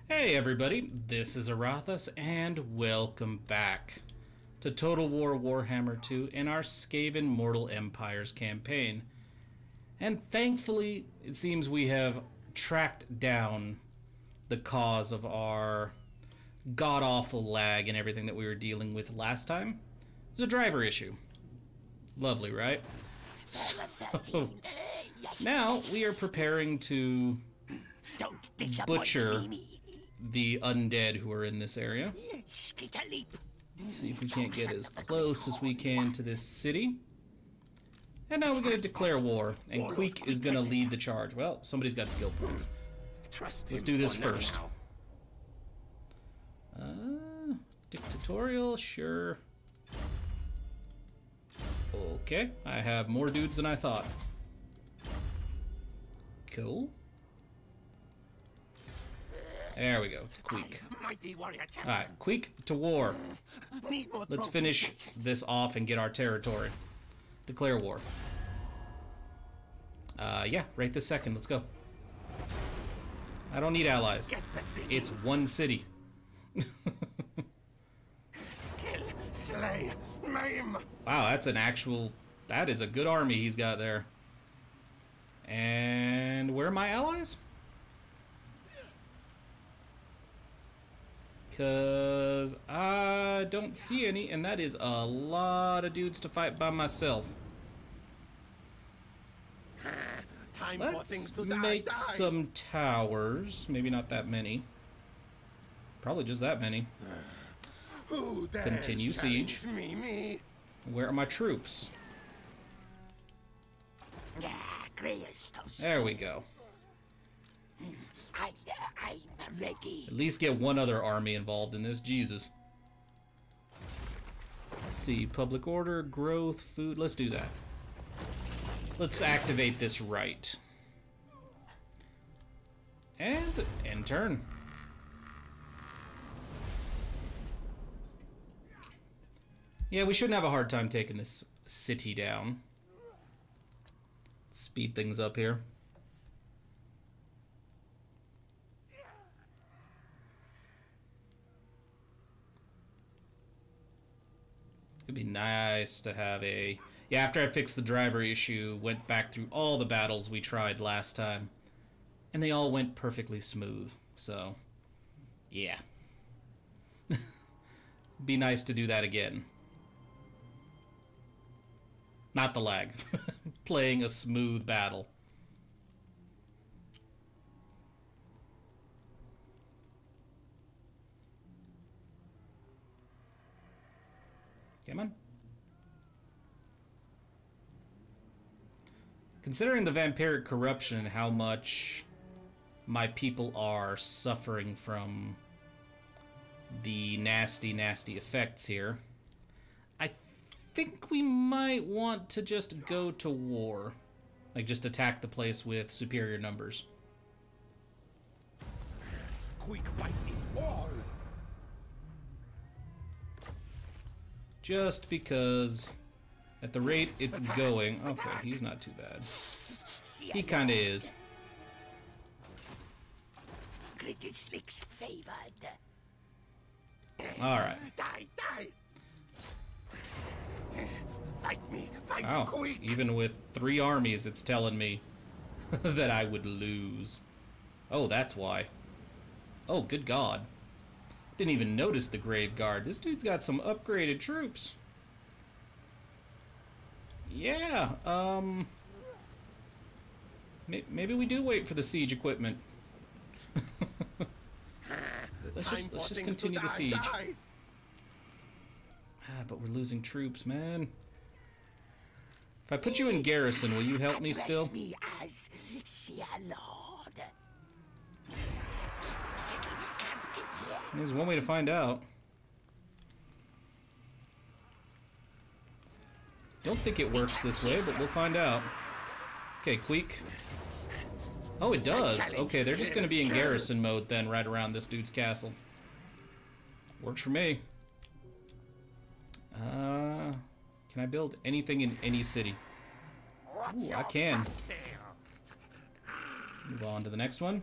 Hey everybody, this is Aurathas, and welcome back to Total War Warhammer 2 in our Skaven Mortal Empires campaign. And thankfully, it seems we have tracked down the cause of our god-awful lag and everything that we were dealing with last time. It was a driver issue. Lovely, right? So, now we are preparing to butcher the undead who are in this area. Let's see if we can't get as close as we can to this city. And now we're going to declare war, and Kroq is going to lead the charge. Well, somebody's got skill points. Let's do this first. Dictatorial, sure. Okay, I have more dudes than I thought. Cool. There we go, it's Kroq. Alright, Kroq to war. Let's finish this off and get our territory. Declare war. Yeah, right this second, let's go. I don't need allies. It's one city. Kill, slay, maim. Wow, that's an actual... That is a good army he's got there. And where are my allies? Because I don't see any, and that is a lot of dudes to fight by myself. Let's make some towers. Maybe not that many. Probably just that many. Continue siege. Where are my troops? There we go. I'm ready. At least get one other army involved in this. Jesus. Let's see. Public order, growth, food. Let's do that. Let's activate this right. And end turn. Yeah, we shouldn't have a hard time taking this city down. Speed things up here. It'd be nice to have a... Yeah, after I fixed the driver issue, went back through all the battles we tried last time, and they all went perfectly smooth, so... Yeah. Be nice to do that again. Not the lag. Playing a smooth battle. Come on. Considering the vampiric corruption and how much my people are suffering from the nasty, nasty effects here, I think we might want to just go to war. Like, just attack the place with superior numbers. Quick, fight it all. Just because, at the rate it's going... Okay, he's not too bad. He kinda is. Alright. Fight me, fight Wow, Kroq. even with 3 armies, it's telling me that I would lose. Oh, that's why. Oh, good God. Didn't even notice the grave guard. This dude's got some upgraded troops. Yeah, maybe we do wait for the siege equipment. let's just continue the siege. But we're losing troops, man. If I put you in garrison, will you help me still? There's one way to find out. Don't think it works this way, but we'll find out. Okay, Kroq. Oh, it does. Okay, they're just going to be in garrison mode then, right around this dude's castle. Works for me. Can I build anything in any city? Ooh, I can. Move on to the next one.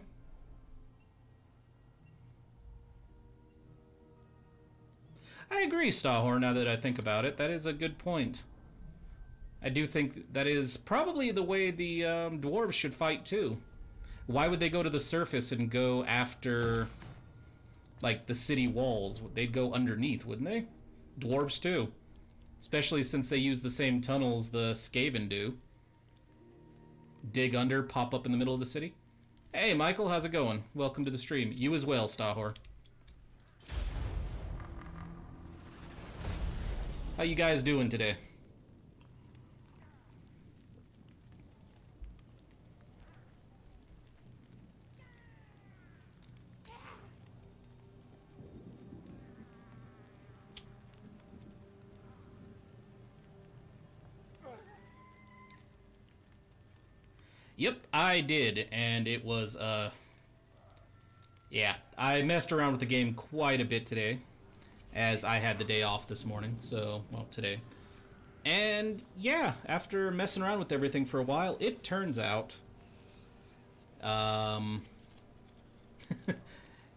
I agree, Stahor, now that I think about it. That is a good point. I do think that is probably the way the dwarves should fight, too. Why would they go to the surface and go after, like, the city walls? They'd go underneath, wouldn't they? Dwarves, too. Especially since they use the same tunnels the Skaven do. Dig under, pop up in the middle of the city. Hey, Michael, how's it going? Welcome to the stream. You as well, Stahor. How you guys doing today? Yep, I did, and it was, yeah, I messed around with the game quite a bit today, as I had the day off this morning, so, well, today. And, yeah, after messing around with everything for a while, it turns out,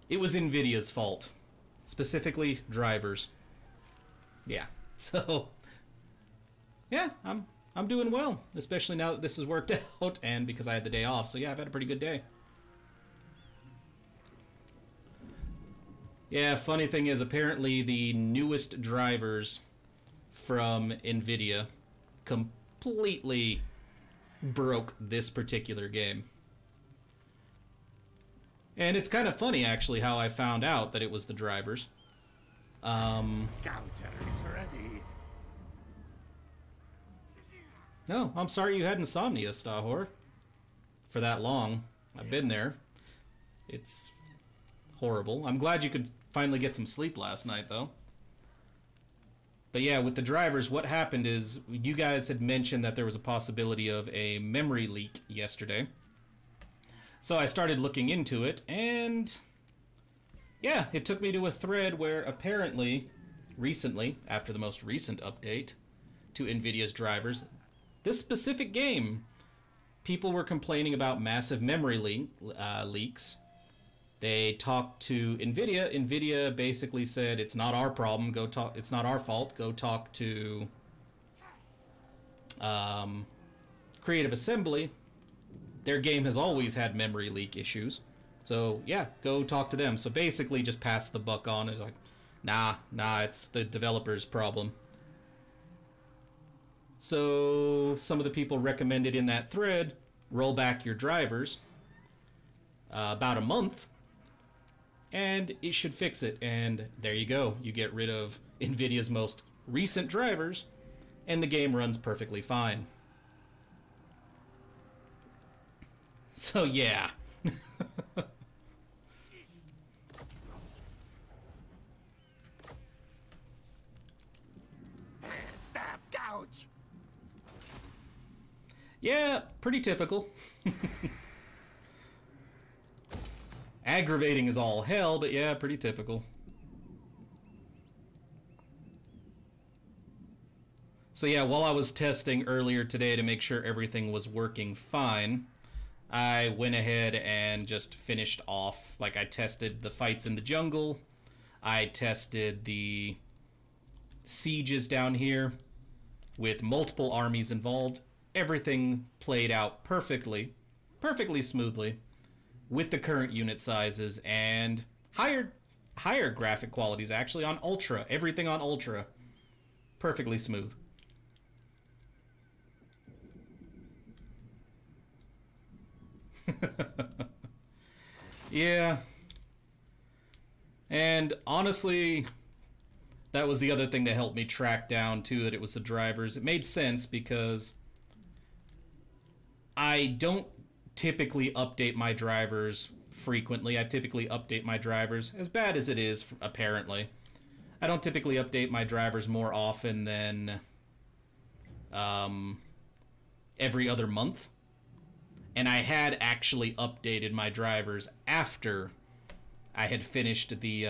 it was NVIDIA's fault. Specifically, drivers. Yeah, so, yeah, I'm doing well, especially now that this has worked out, and because I had the day off. So yeah, I've had a pretty good day. Yeah, funny thing is, apparently the newest drivers from NVIDIA completely broke this particular game. And it's kind of funny, actually, how I found out that it was the drivers. Counter is ready. No, I'm sorry you had insomnia, Stahor. For that long. I've been there. It's horrible. I'm glad you could finally get some sleep last night, though. But yeah, with the drivers, what happened is you guys had mentioned that there was a possibility of a memory leak yesterday. So I started looking into it, and yeah, it took me to a thread where apparently, recently, after the most recent update to NVIDIA's drivers, this specific game, people were complaining about massive memory leaks. They talked to NVIDIA. NVIDIA basically said, it's not our problem, it's not our fault, go talk to Creative Assembly. Their game has always had memory leak issues. So yeah, go talk to them. So basically just pass the buck on. It's like, nah, it's the developer's problem. So some of the people recommended in that thread, roll back your drivers about a month, and it should fix it. And there you go. You get rid of NVIDIA's most recent drivers, and the game runs perfectly fine. So yeah. Stab, gouge. Yeah, pretty typical. Aggravating as all hell, but yeah, pretty typical. So yeah, while I was testing earlier today to make sure everything was working fine, I went ahead and just finished off. Like, I tested the fights in the jungle, I tested the sieges down here with multiple armies involved. Everything played out perfectly smoothly with the current unit sizes and higher graphic qualities, actually, on Ultra. Everything on Ultra. Perfectly smooth. Yeah. And honestly, that was the other thing that helped me track down, too, that it was the drivers. It made sense because I don't typically update my drivers frequently. I typically update my drivers, as bad as it is, apparently. I don't typically update my drivers more often than every other month. And I had actually updated my drivers after I had finished the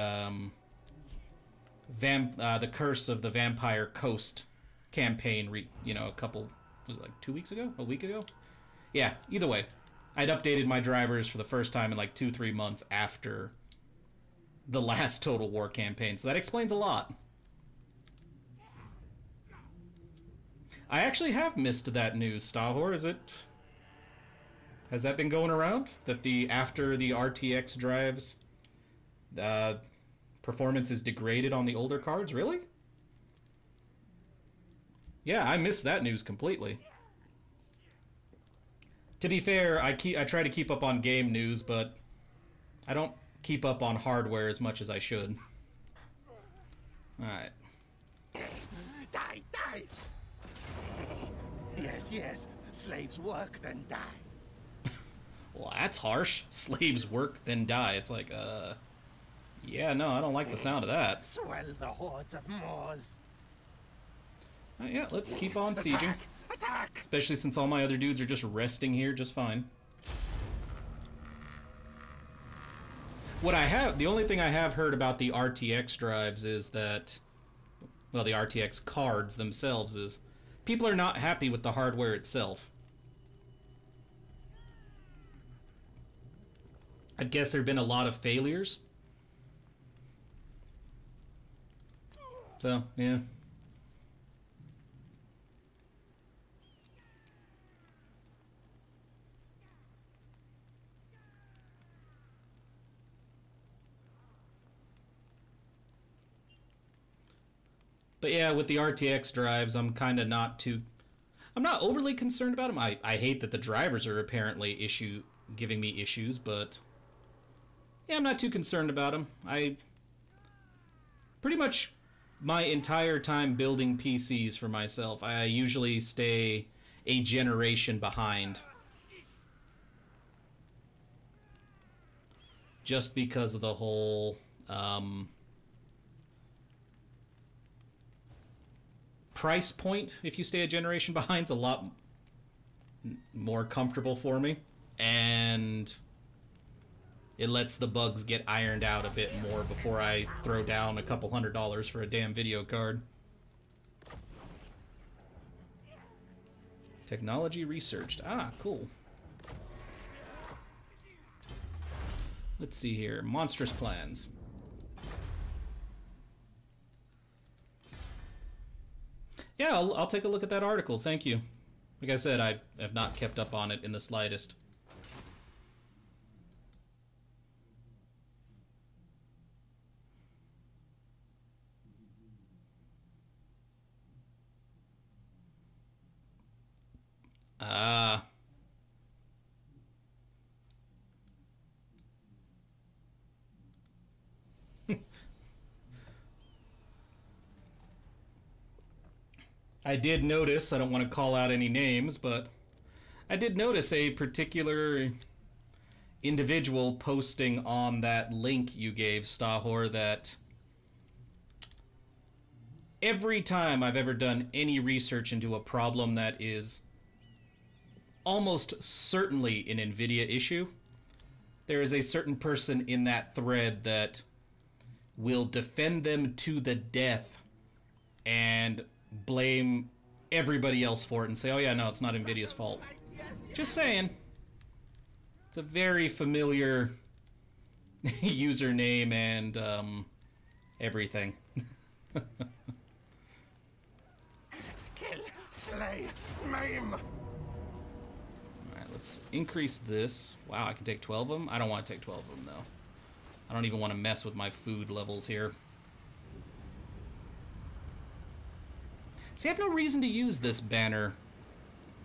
Curse of the Vampire Coast campaign, a couple, was it like 2 weeks ago? A week ago? Yeah, either way. I'd updated my drivers for the first time in like 2-3 months after the last Total War campaign, so that explains a lot. I actually have missed that news, Stahor. Has that been going around? That after the RTX drives, performance is degraded on the older cards? Really? Yeah, I missed that news completely. To be fair, I try to keep up on game news, but I don't keep up on hardware as much as I should. Alright. Die, die! Yes, yes. Slaves work, then die. Well, that's harsh. Slaves work, then die. It's like, yeah, no, I don't like the sound of that. Swell the hordes of Moors. Yeah, let's keep on sieging. Attack! Attack! Especially since all my other dudes are just resting here just fine. The only thing I have heard about the RTX drives is that, well, the RTX cards themselves is, people are not happy with the hardware itself. I guess there have been a lot of failures. So, yeah. But yeah, with the RTX drives, I'm kind of I'm not overly concerned about them. I hate that the drivers are apparently giving me issues, but yeah, I'm not too concerned about them. I pretty much my entire time building PCs for myself, I usually stay a generation behind. Just because of the whole price point. If you stay a generation behind, it's a lot more comfortable for me, and it lets the bugs get ironed out a bit more before I throw down a couple $100 for a damn video card. Technology researched. Ah, cool. Let's see here. Monstrous plans. Yeah, I'll take a look at that article. Thank you. Like I said, I have not kept up on it in the slightest. Ah. I did notice, I don't want to call out any names, but I did notice a particular individual posting on that link you gave, Stahor, that every time I've ever done any research into a problem that is almost certainly an NVIDIA issue, there is a certain person in that thread that will defend them to the death and blame everybody else for it and say, oh yeah, no, it's not NVIDIA's fault. Just saying. It's a very familiar username and everything. Kill, slay, maim. Alright, let's increase this. Wow, I can take 12 of them? I don't want to take 12 of them, though. I don't even want to mess with my food levels here. See, I have no reason to use this banner.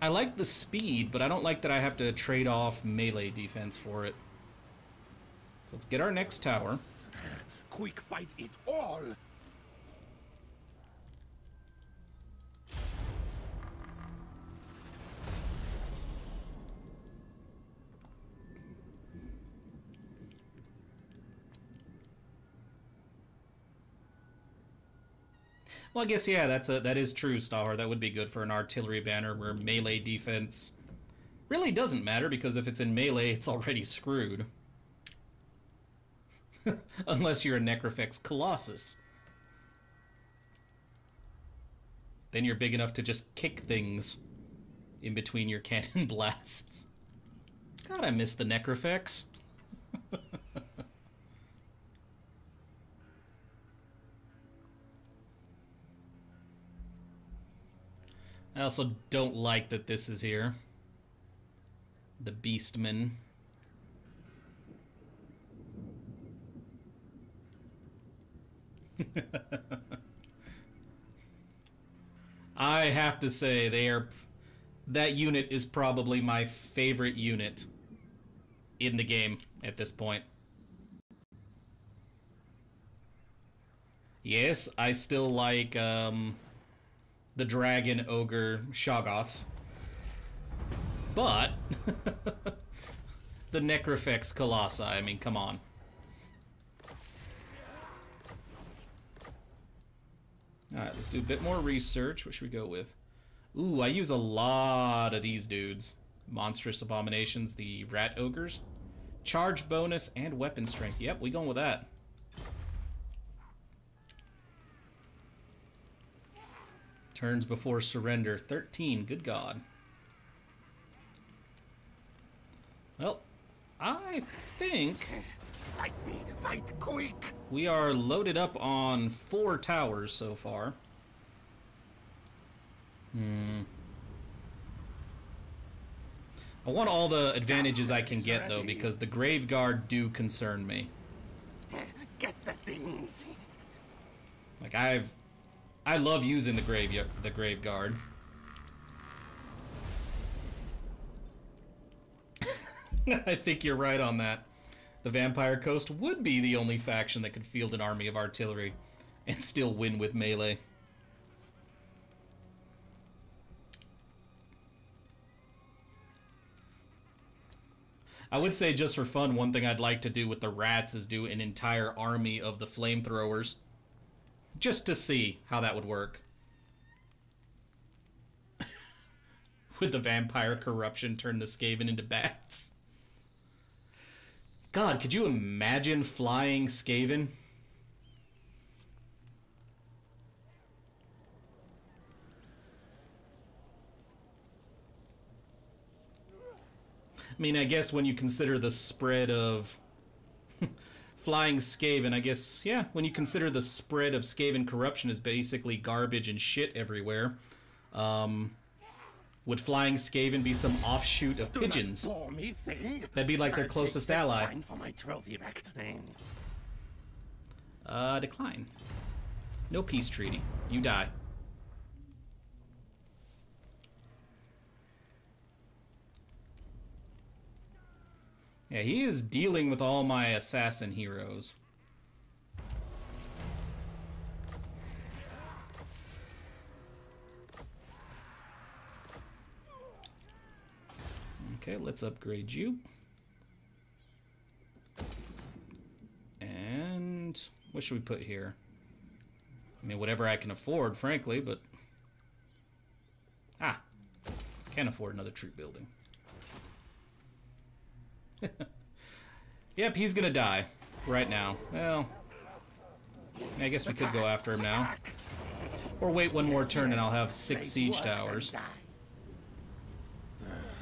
I like the speed, but I don't like that I have to trade off melee defense for it. So let's get our next tower. Quick fight it all. Well, I guess, yeah, that is true, Stahor. That would be good for an artillery banner where melee defense really doesn't matter, because if it's in melee, it's already screwed. Unless you're a Necrofex Colossus. Then you're big enough to just kick things in between your cannon blasts. God, I miss the Necrofex. I also don't like that this is here. The Beastman. I have to say, that unit is probably my favorite unit in the game at this point. Yes, I still like the dragon ogre Shoggoths, but the Necrofex Colossi, I mean, come on. Alright, let's do a bit more research. What should we go with? Ooh, I use a lot of these dudes. Monstrous Abominations, the Rat Ogres. Charge bonus and weapon strength. Yep, we going with that. Turns before surrender. 13, good God. Well, I think... Fight me, fight quick! We are loaded up on 4 towers so far. I want all the advantages I can get, though, because the Grave Guard do concern me. Get the things! Like, I love using the Grave Guard. I think you're right on that. The Vampire Coast would be the only faction that could field an army of artillery and still win with melee. I would say, just for fun, one thing I'd like to do with the rats is do an entire army of the flamethrowers. Just to see how that would work. With the vampire corruption, turn the Skaven into bats. God, could you imagine flying Skaven? I mean, I guess when you consider the spread of flying Skaven, I guess, yeah, when you consider the spread of Skaven corruption is basically garbage and shit everywhere, would flying Skaven be some offshoot of pigeons? That'd be like their closest ally. For my trophy back. Decline. No peace treaty. You die. Yeah, he is dealing with all my assassin heroes. Okay, let's upgrade you. And what should we put here? I mean, whatever I can afford, frankly, but... can't afford another troop building. Yep, he's gonna die right now. Well, I guess we could go after him now. Or wait one more turn and I'll have 6 siege towers.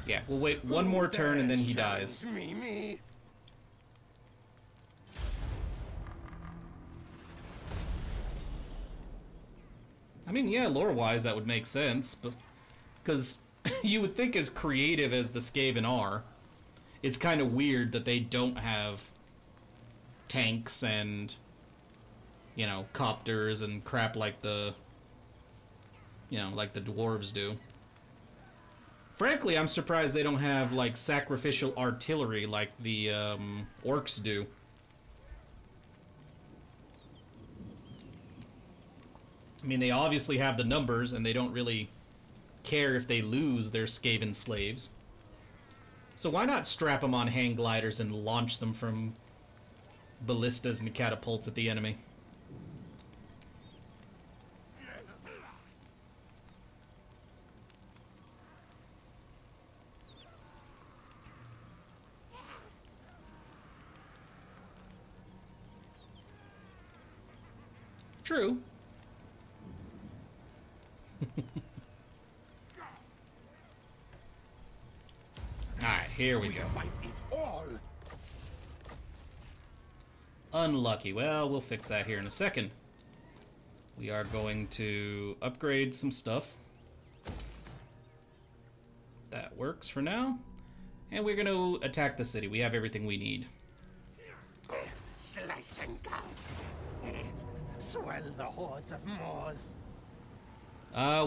Yeah, we'll wait one more turn and then he dies. I mean, yeah, lore-wise that would make sense, but... Because you would think as creative as the Skaven are, it's kind of weird that they don't have tanks and, you know, copters and crap like the, you know, like the dwarves do. Frankly, I'm surprised they don't have, like, sacrificial artillery like the orcs do. I mean, they obviously have the numbers, and they don't really care if they lose their Skaven slaves. So why not strap them on hang gliders and launch them from ballistas and catapults at the enemy? True. Alright, here we go. Unlucky. Well, we'll fix that here in a second. We are going to upgrade some stuff. That works for now. And we're going to attack the city. We have everything we need. Slice and gouge. Swell the hordes of Moors.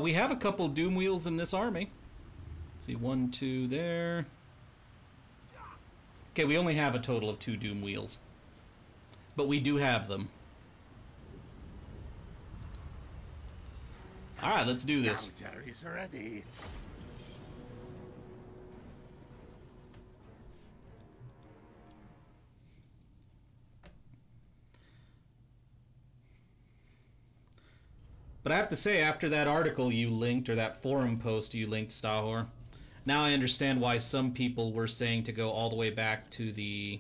We have a couple Doom Wheels in this army. Let's see, 1, 2 there. Okay, we only have a total of 2 Doom Wheels. But we do have them. Alright, let's do this. Gouger is ready. But I have to say, after that article you linked, or that forum post you linked, Stahor, now I understand why some people were saying to go all the way back to the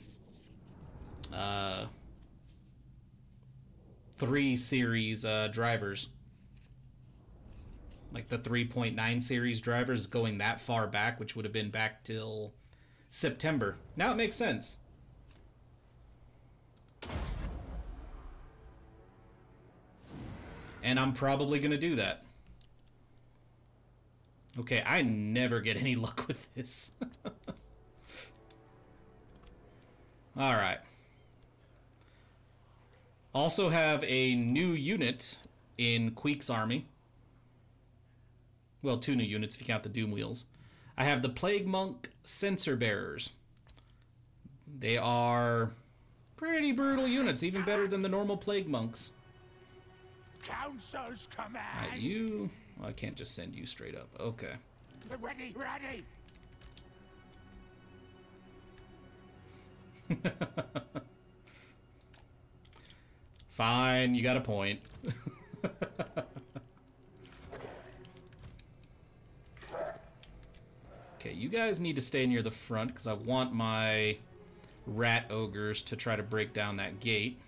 3 series drivers. Like the 3.9 series drivers, going that far back, which would have been back till September. Now it makes sense. And I'm probably going to do that. Okay, I never get any luck with this. Alright. Also have a new unit in Queek's army. Well, 2 new units if you count the Doom Wheels. I have the Plague Monk Censer Bearers. They are pretty brutal units, even better than the normal Plague Monks. Council's command. Alright, you... Well, I can't just send you straight up. Okay. Ready, ready. Fine, you got a point. Okay, you guys need to stay near the front because I want my rat ogres to try to break down that gate.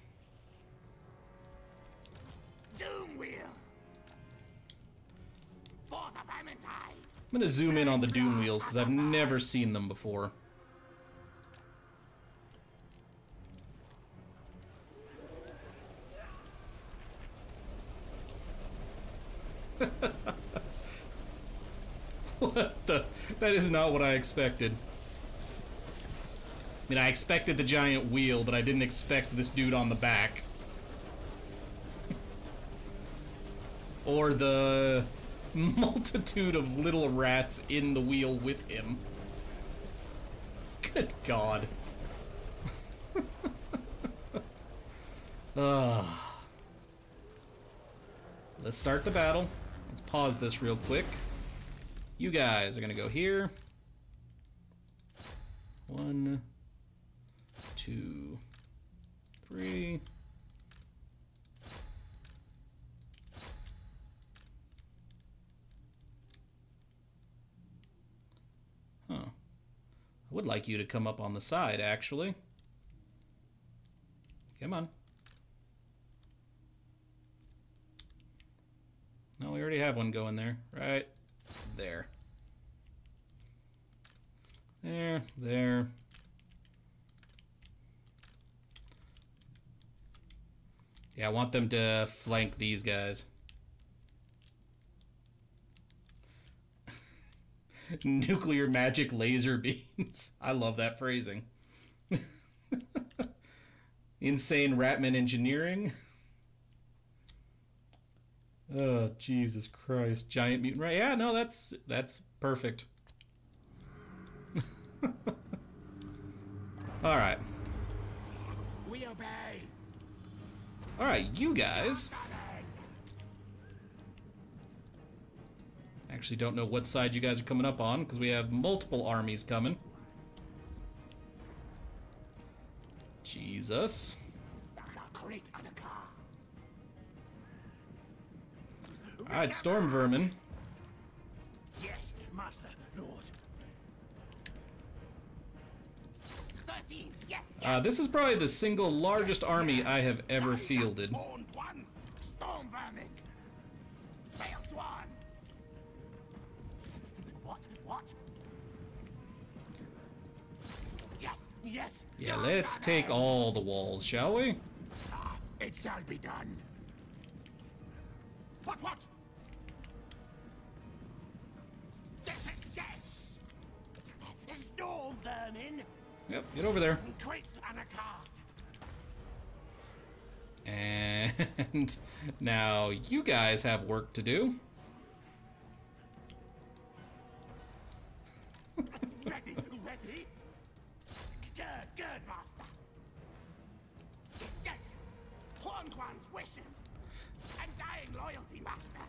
Doom wheel. For the Vermintide. I'm going to zoom in on the Doom Wheels because I've never seen them before. What the? That is not what I expected. I mean, I expected the giant wheel, but I didn't expect this dude on the back. Or the multitude of little rats in the wheel with him. Good God. Let's start the battle. Let's pause this real quick. You guys are gonna go here. 1, 2, 3. Huh. I would like you to come up on the side, actually. Come on. No, we already have one going there. Right there. There. Yeah, I want them to flank these guys. Nuclear magic laser beams. I love that phrasing. Insane Ratman engineering. Oh, Jesus Christ. Giant mutant. Right? Yeah, no, that's perfect. All right. We obey. All right, you guys. Actually don't know what side you guys are coming up on because we have multiple armies coming. Jesus. Alright, Storm Vermin. Yes, Master, Lord. 13, yes, yes. This is probably the single largest army I have ever fielded. Storm Vermin. Fail Swan. What? Yes. Yeah, let's take all the walls, shall we? It shall be done. What? This is yes. storm vermin. Yep, get over there. Great Anaka. And now you guys have work to do. Ready, ready. Good, master. Yes, Horned One's wishes. Undying loyalty, master.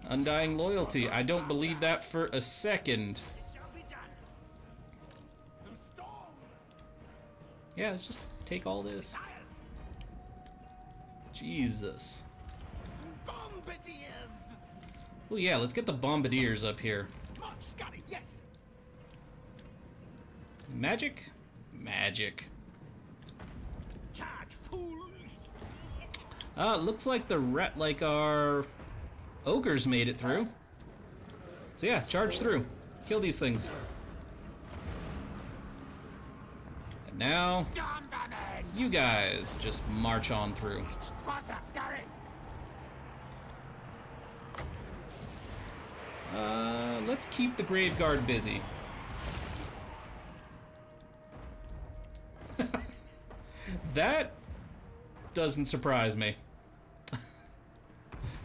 Undying loyalty. I don't believe that for a second. It shall be done. Storm. Yeah, let's just take all this. Liars. Jesus. Bombardiers. Oh yeah, let's get the bombardiers up here. March, Scotty, yes. Magic? Magic. Charge, fools. Looks like our ogres made it through. So yeah, charge through. Kill these things. And now, Gone, vermin. you guys just march on through. Faster, Scotty. Let's keep the grave guard busy. That doesn't surprise me.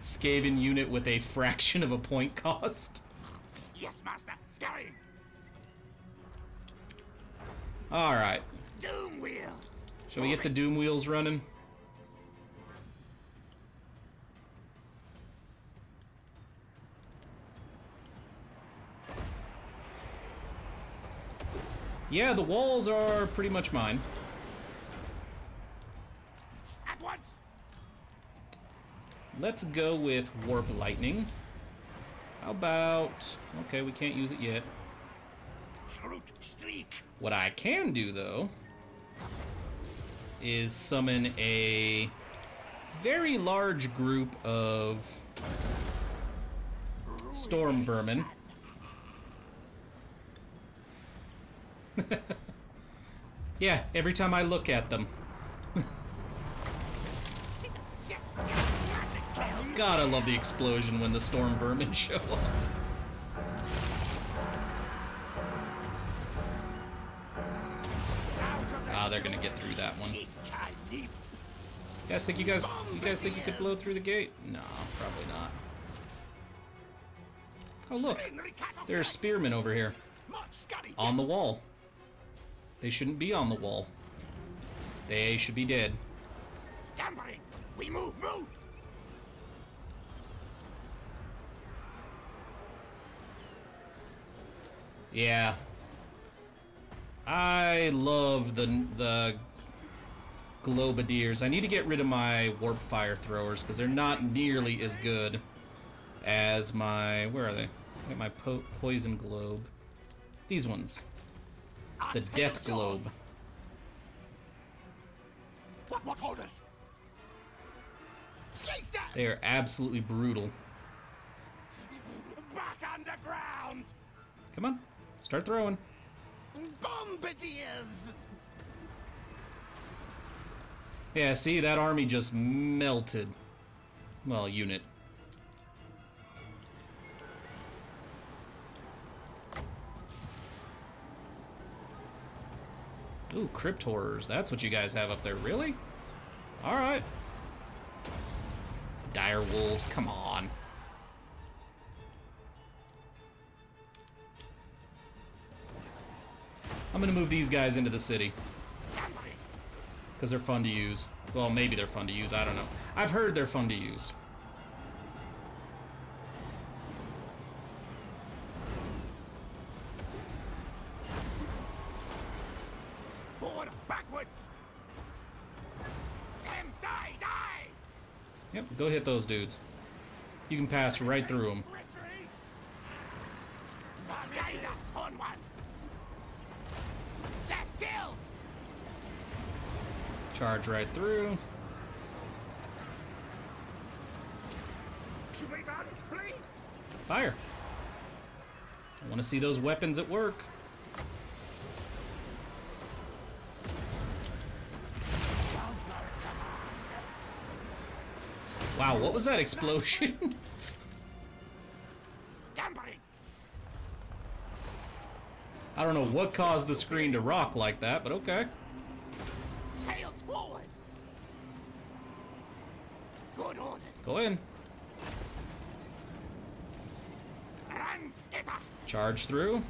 Skaven unit with a fraction of a point cost. Yes, master. Scurry. Alright. Doom wheel. Shall we get the doom wheels running? Yeah, the walls are pretty much mine. At once. Let's go with warp lightning. How about... Okay, we can't use it yet. Scroot streak. What I can do, though, is summon a very large group of storm vermin. Yeah, every time I look at them. Yes, magic kill. God, I love the explosion when the storm vermin show up. Ah, they're gonna get through that one. You guys think you guys think you could blow through the gate? No, probably not. Oh look, there's spearmen over here. On the wall. They shouldn't be on the wall. They should be dead. Scampering. We move. Yeah. I love the globadiers. I need to get rid of my warp fire throwers because they're not nearly as good as my... Where are they? I got my poison globe. These ones. The death globe. What orders? They are absolutely brutal. Back underground. Come on. Start throwing. Bombardiers. Yeah, see, that army just melted. Well, unit. Ooh, crypt horrors. That's what you guys have up there. Really? Alright. Dire wolves, come on. I'm gonna move these guys into the city. Because they're fun to use. Well, maybe they're fun to use, I don't know. I've heard they're fun to use. Forward, backwards. Them die. Yep, go hit those dudes. You can pass right through them. Retreat. Guide us, Horn One. That kill. Charge right through. Should we run, please? Fire. I want to see those weapons at work. Wow, what was that explosion? I don't know what caused the screen to rock like that, but okay. Tails forward. Good orders. Go in. And skitter. Charge through.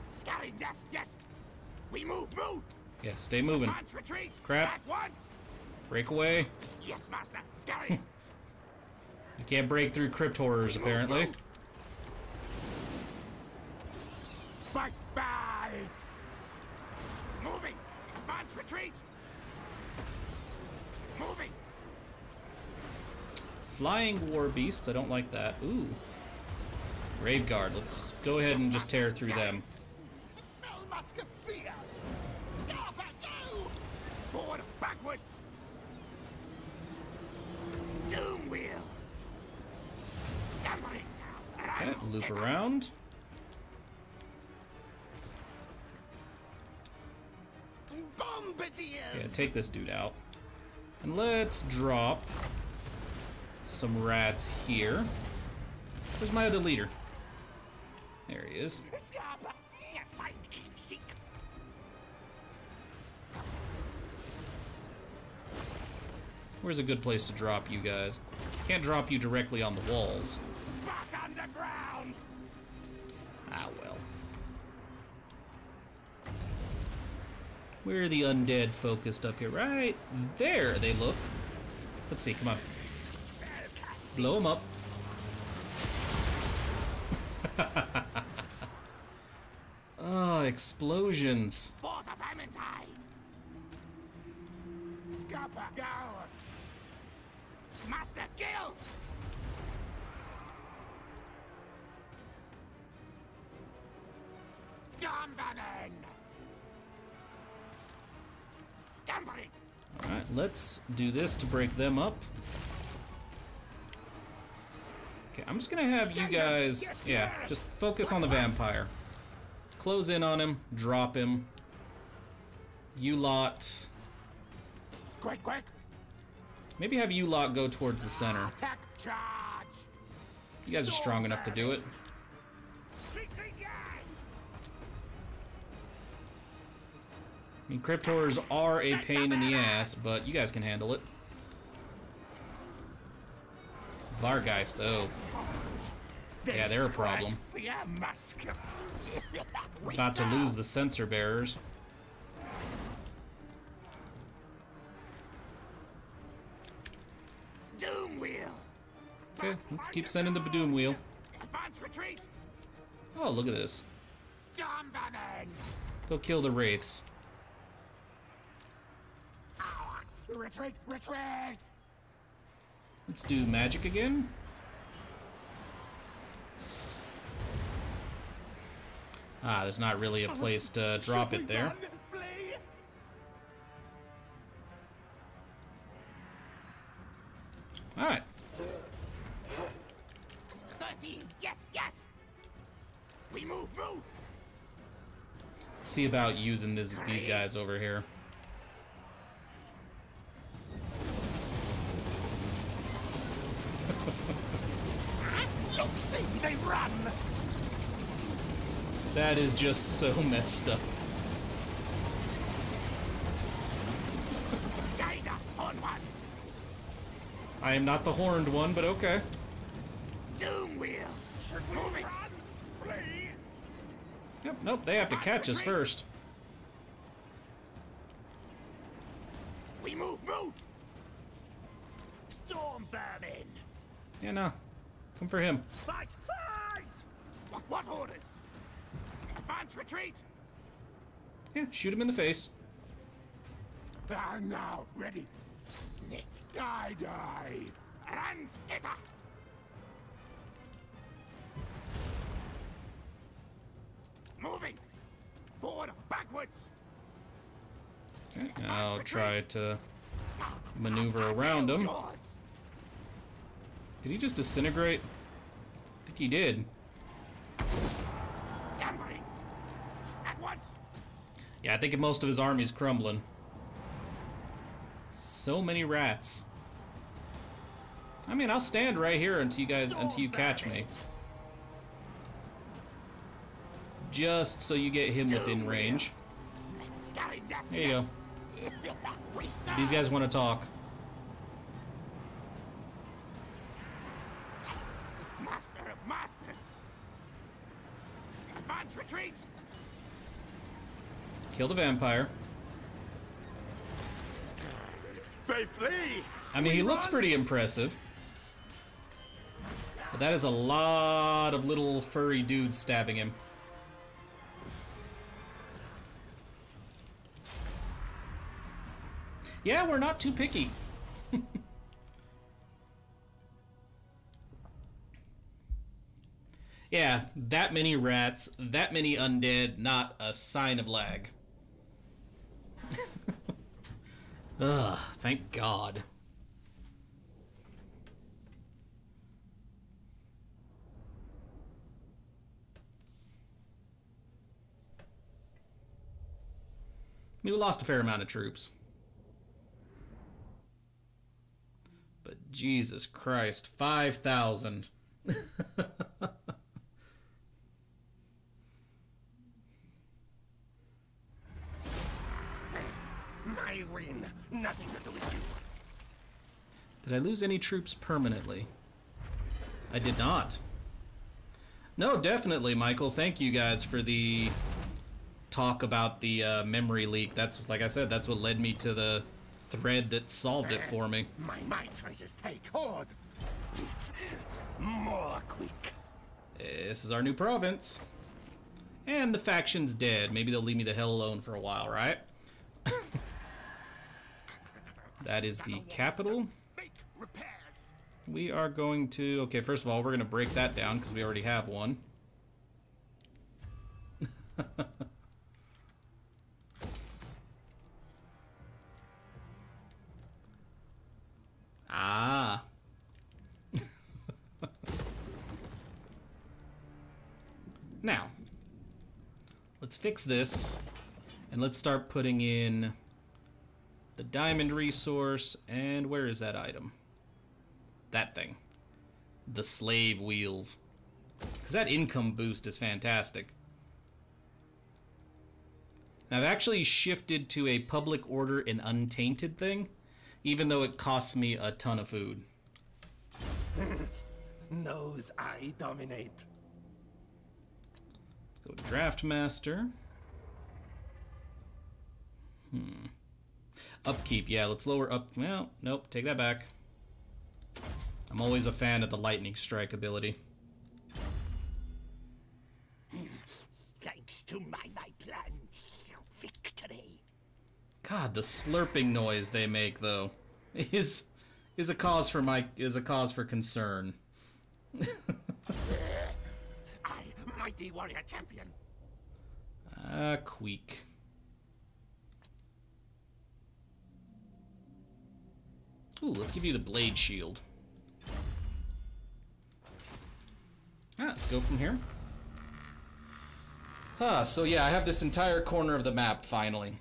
Scouting, yes, yes. We move. Yeah, stay moving. Advance, retreat. Crap. At once. Break away. Yes, master. Scouting. You can't break through crypt horrors, apparently. Fight. Moving. Advance, retreat. Moving. Flying war beasts, I don't like that. Ooh. Grave Guard, let's go ahead and just tear through them. Smell musk of fear. Scarp at go. Forward, backwards. Doom wheel. Scampering now. Okay, loop around. Bombardiers. Yeah, take this dude out. And let's drop some rats here. Where's my other leader? There he is. Where's a good place to drop you guys? Can't drop you directly on the walls. Back underground. Ah, well. Where are the undead focused up here? Right there they look. Let's see, come on. Blow them up. Oh, explosions. Fort of Ammentide. Scupper, go. Master, kill. Gunbanning. Scampering. Alright, let's do this to break them up. Okay, I'm just gonna have you guys, yeah, just focus on the vampire. Close in on him, drop him. You lot. Quick. Maybe have you lot go towards the center. Attack charge. You guys are strong enough to do it. I mean, crypt horrors are a pain in the ass, but you guys can handle it. Vargeist, oh. Yeah, they're a problem. About to lose the sensor bearers. Doom wheel. Okay, let's keep sending the Doom wheel. Advance retreat. Oh, look at this. Gunbanning. Go kill the wraiths. Retreat. Let's do magic again. Ah, there's not really a place to drop it there. Alright. 13. Yes. We move. Let's see about using these guys over here. Look, see, they run. That is just so messed up. Guide us, horn one. I am not the horned one, but okay. Doom wheel. Moving. Flee. Yep, nope, they have to catch us first. We move. Storm vermin. Yeah, no. Come for him. Fight. What orders? Advance retreat. Yeah, shoot him in the face. Now, ready. Nick, die. And skitter. Moving. Forward, backwards. Okay, I'll try to maneuver around him. Did he just disintegrate? I think he did. Scampering. At once. Yeah, I think most of his army's crumbling. So many rats. I mean, I'll stand right here until you catch me. just so you get him within range. There you go. These guys want to talk. Master of masters. Advance retreat. Kill the vampire. They flee. I mean, he looks pretty impressive. But that is a lot of little furry dudes stabbing him. Yeah, we're not too picky. Yeah, that many rats, that many undead, not a sign of lag. Ugh, thank God. I mean, we lost a fair amount of troops. But Jesus Christ, 5,000. My win. Nothing to do with you. Did I lose any troops permanently? I did not. No, definitely, Michael. Thank you guys for the talk about the memory leak. That's, like I said, that's what led me to the thread that solved it for me. My mind treasures take hold. More quick. This is our new province. And the faction's dead. Maybe they'll leave me the hell alone for a while, right? That is the capital. Make repairs. We are going to... Okay, first of all, we're going to break that down because we already have one. Ah. Now, let's fix this, and let's start putting in the diamond resource, and where is that item? That thing. The slave wheels. Because that income boost is fantastic. Now, I've actually shifted to a public order and untainted thing, even though it costs me a ton of food. Knows I dominate. Go to Draft Master. Upkeep, yeah, let's lower up. Well, nope, take that back. I'm always a fan of the lightning strike ability. Thanks to my plan. Victory. God, the slurping noise they make though is a cause for concern. I, mighty warrior champion. Queek. Ooh, let's give you the blade shield. Let's go from here. So yeah, I have this entire corner of the map finally.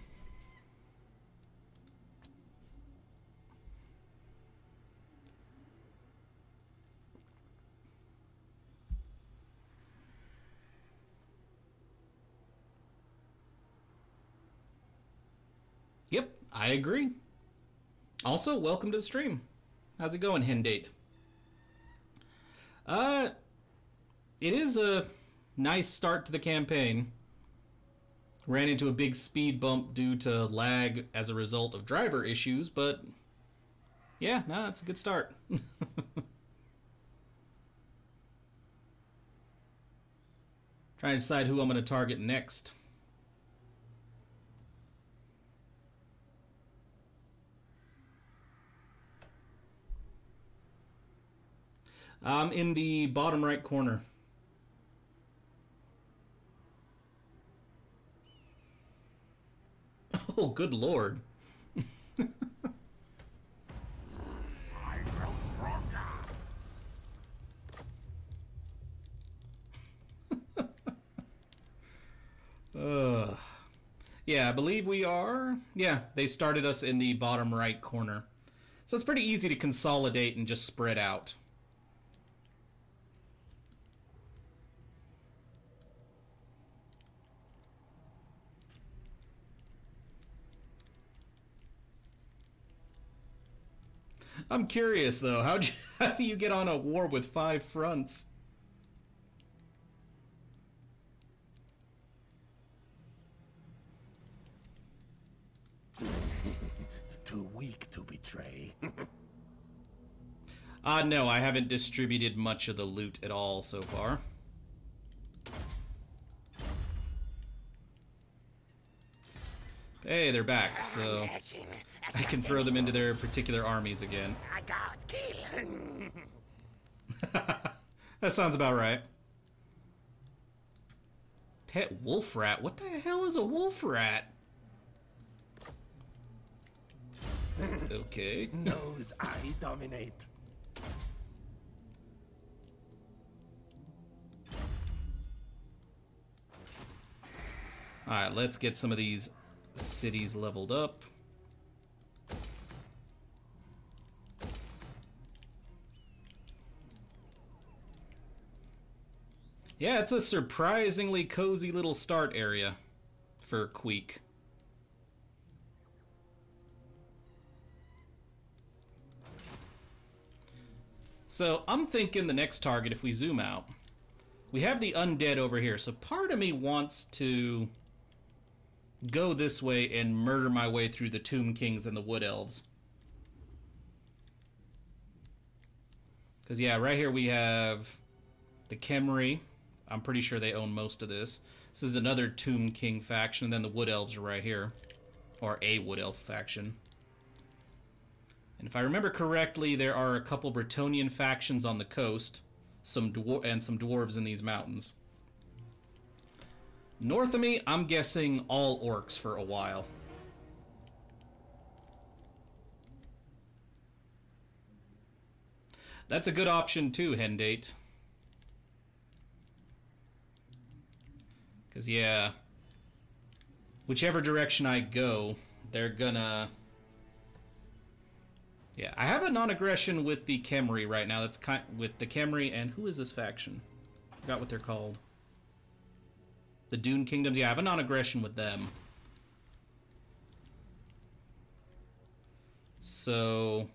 Yep, I agree. Also, welcome to the stream. How's it going, Hendate? It is a nice start to the campaign. Ran into a big speed bump due to lag as a result of driver issues, but yeah, no, it's a good start. Trying to decide who I'm going to target next. In the bottom right corner. Oh, good lord. I grow stronger. Yeah, I believe we are. Yeah, they started us in the bottom right corner. So it's pretty easy to consolidate and just spread out. I'm curious though, how do you get on a war with 5 fronts? Too weak to betray. No, I haven't distributed much of the loot at all so far. Hey, they're back, so I can throw them into their particular armies again. I got kill. That sounds about right. Pet wolf rat? What the hell is a wolf rat? Okay. Knows I dominate. Alright, let's get some of these cities leveled up. Yeah, it's a surprisingly cozy little start area for Queek. So I'm thinking the next target, if we zoom out, we have the undead over here. So part of me wants to go this way and murder my way through the Tomb Kings and the Wood Elves. Because, yeah, right here we have the Khemri. I'm pretty sure they own most of this. This is another Tomb King faction, and then the Wood Elves are right here. Or a Wood Elf faction. And if I remember correctly, there are a couple Bretonnian factions on the coast, some dwarves in these mountains. North of me, I'm guessing all orcs for a while. That's a good option too, Hendate. Because, yeah, whichever direction I go, they're gonna... Yeah, I have a non-aggression with the Khemri right now. That's with the Khemri and who is this faction? Forgot what they're called. The Dune Kingdoms. Yeah, I have a non-aggression with them. So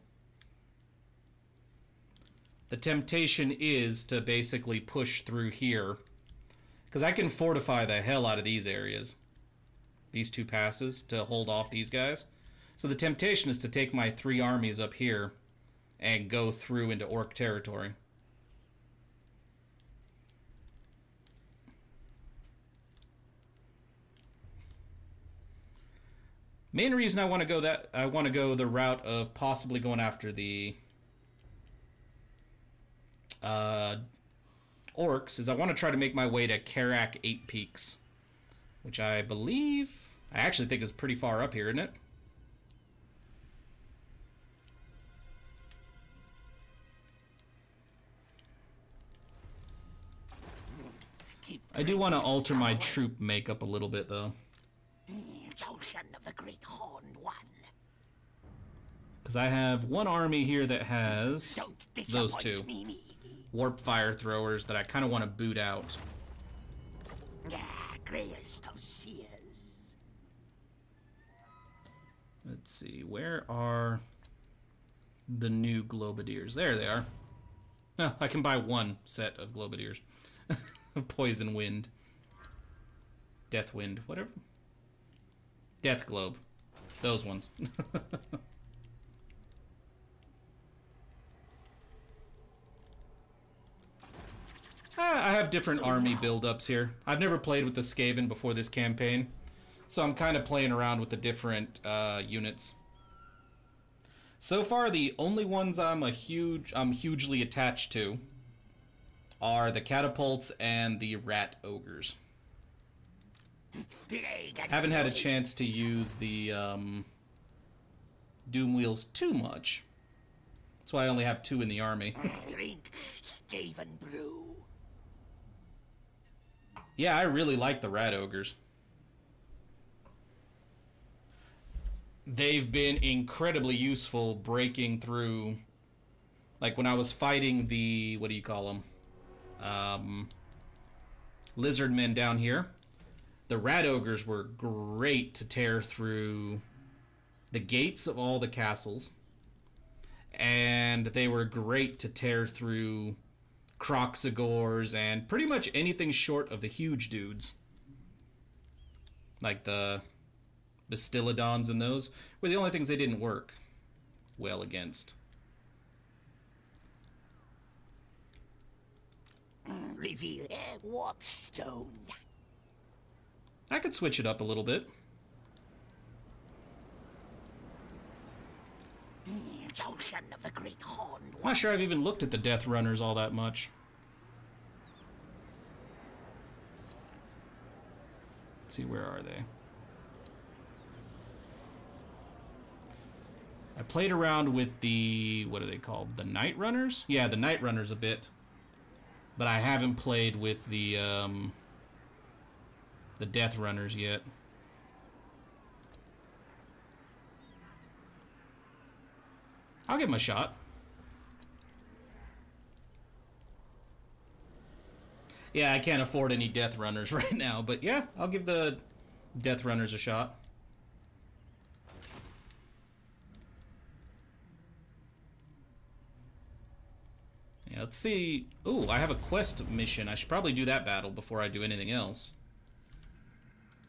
the temptation is to basically push through here, because I can fortify the hell out of these areas. These 2 passes to hold off these guys. So the temptation is to take my 3 armies up here and go through into orc territory. Main reason I want to go the route of possibly going after the orcs is I want to try to make my way to Karak 8 Peaks, which I actually think is pretty far up here, isn't it? I do want to alter my troop makeup a little bit, though. Of the great horned one. Because I have one army here that has those 2 warp fire throwers that I kind of want to boot out. Greyest of seers. Let's see, where are the new Globadiers? There they are. Oh, I can buy 1 set of Globadiers. Poison Wind. Death Wind, whatever. Death Globe. Those ones. I have different army buildups here. I've never played with the Skaven before this campaign, so I'm kind of playing around with the different units. So far, the only ones I'm hugely attached to are the catapults and the rat ogres. Haven't had a chance to use the Doom Wheels too much. That's why I only have 2 in the army. Drink Skaven brew. Yeah, I really like the rat ogres. They've been incredibly useful breaking through, like when I was fighting the, what do you call them? Lizard men down here. The rat ogres were great to tear through the gates of all the castles. and they were great to tear through Kroq-gars and pretty much anything short of the huge dudes. Like the Stylodons and those were the only things they didn't work well against. Reveal a warp stone. I could switch it up a little bit. Chosen of the great horned I'm not sure I've even looked at the Death Runners all that much. Let's see, where are they? I played around with the, what are they called? The Night Runners? Yeah, the Night Runners a bit. But I haven't played with the Death Runners yet. I'll give them a shot. Yeah, I can't afford any Death Runners right now, but yeah, I'll give the Death Runners a shot. Yeah, let's see. Ooh, I have a quest mission. I should probably do that battle before I do anything else.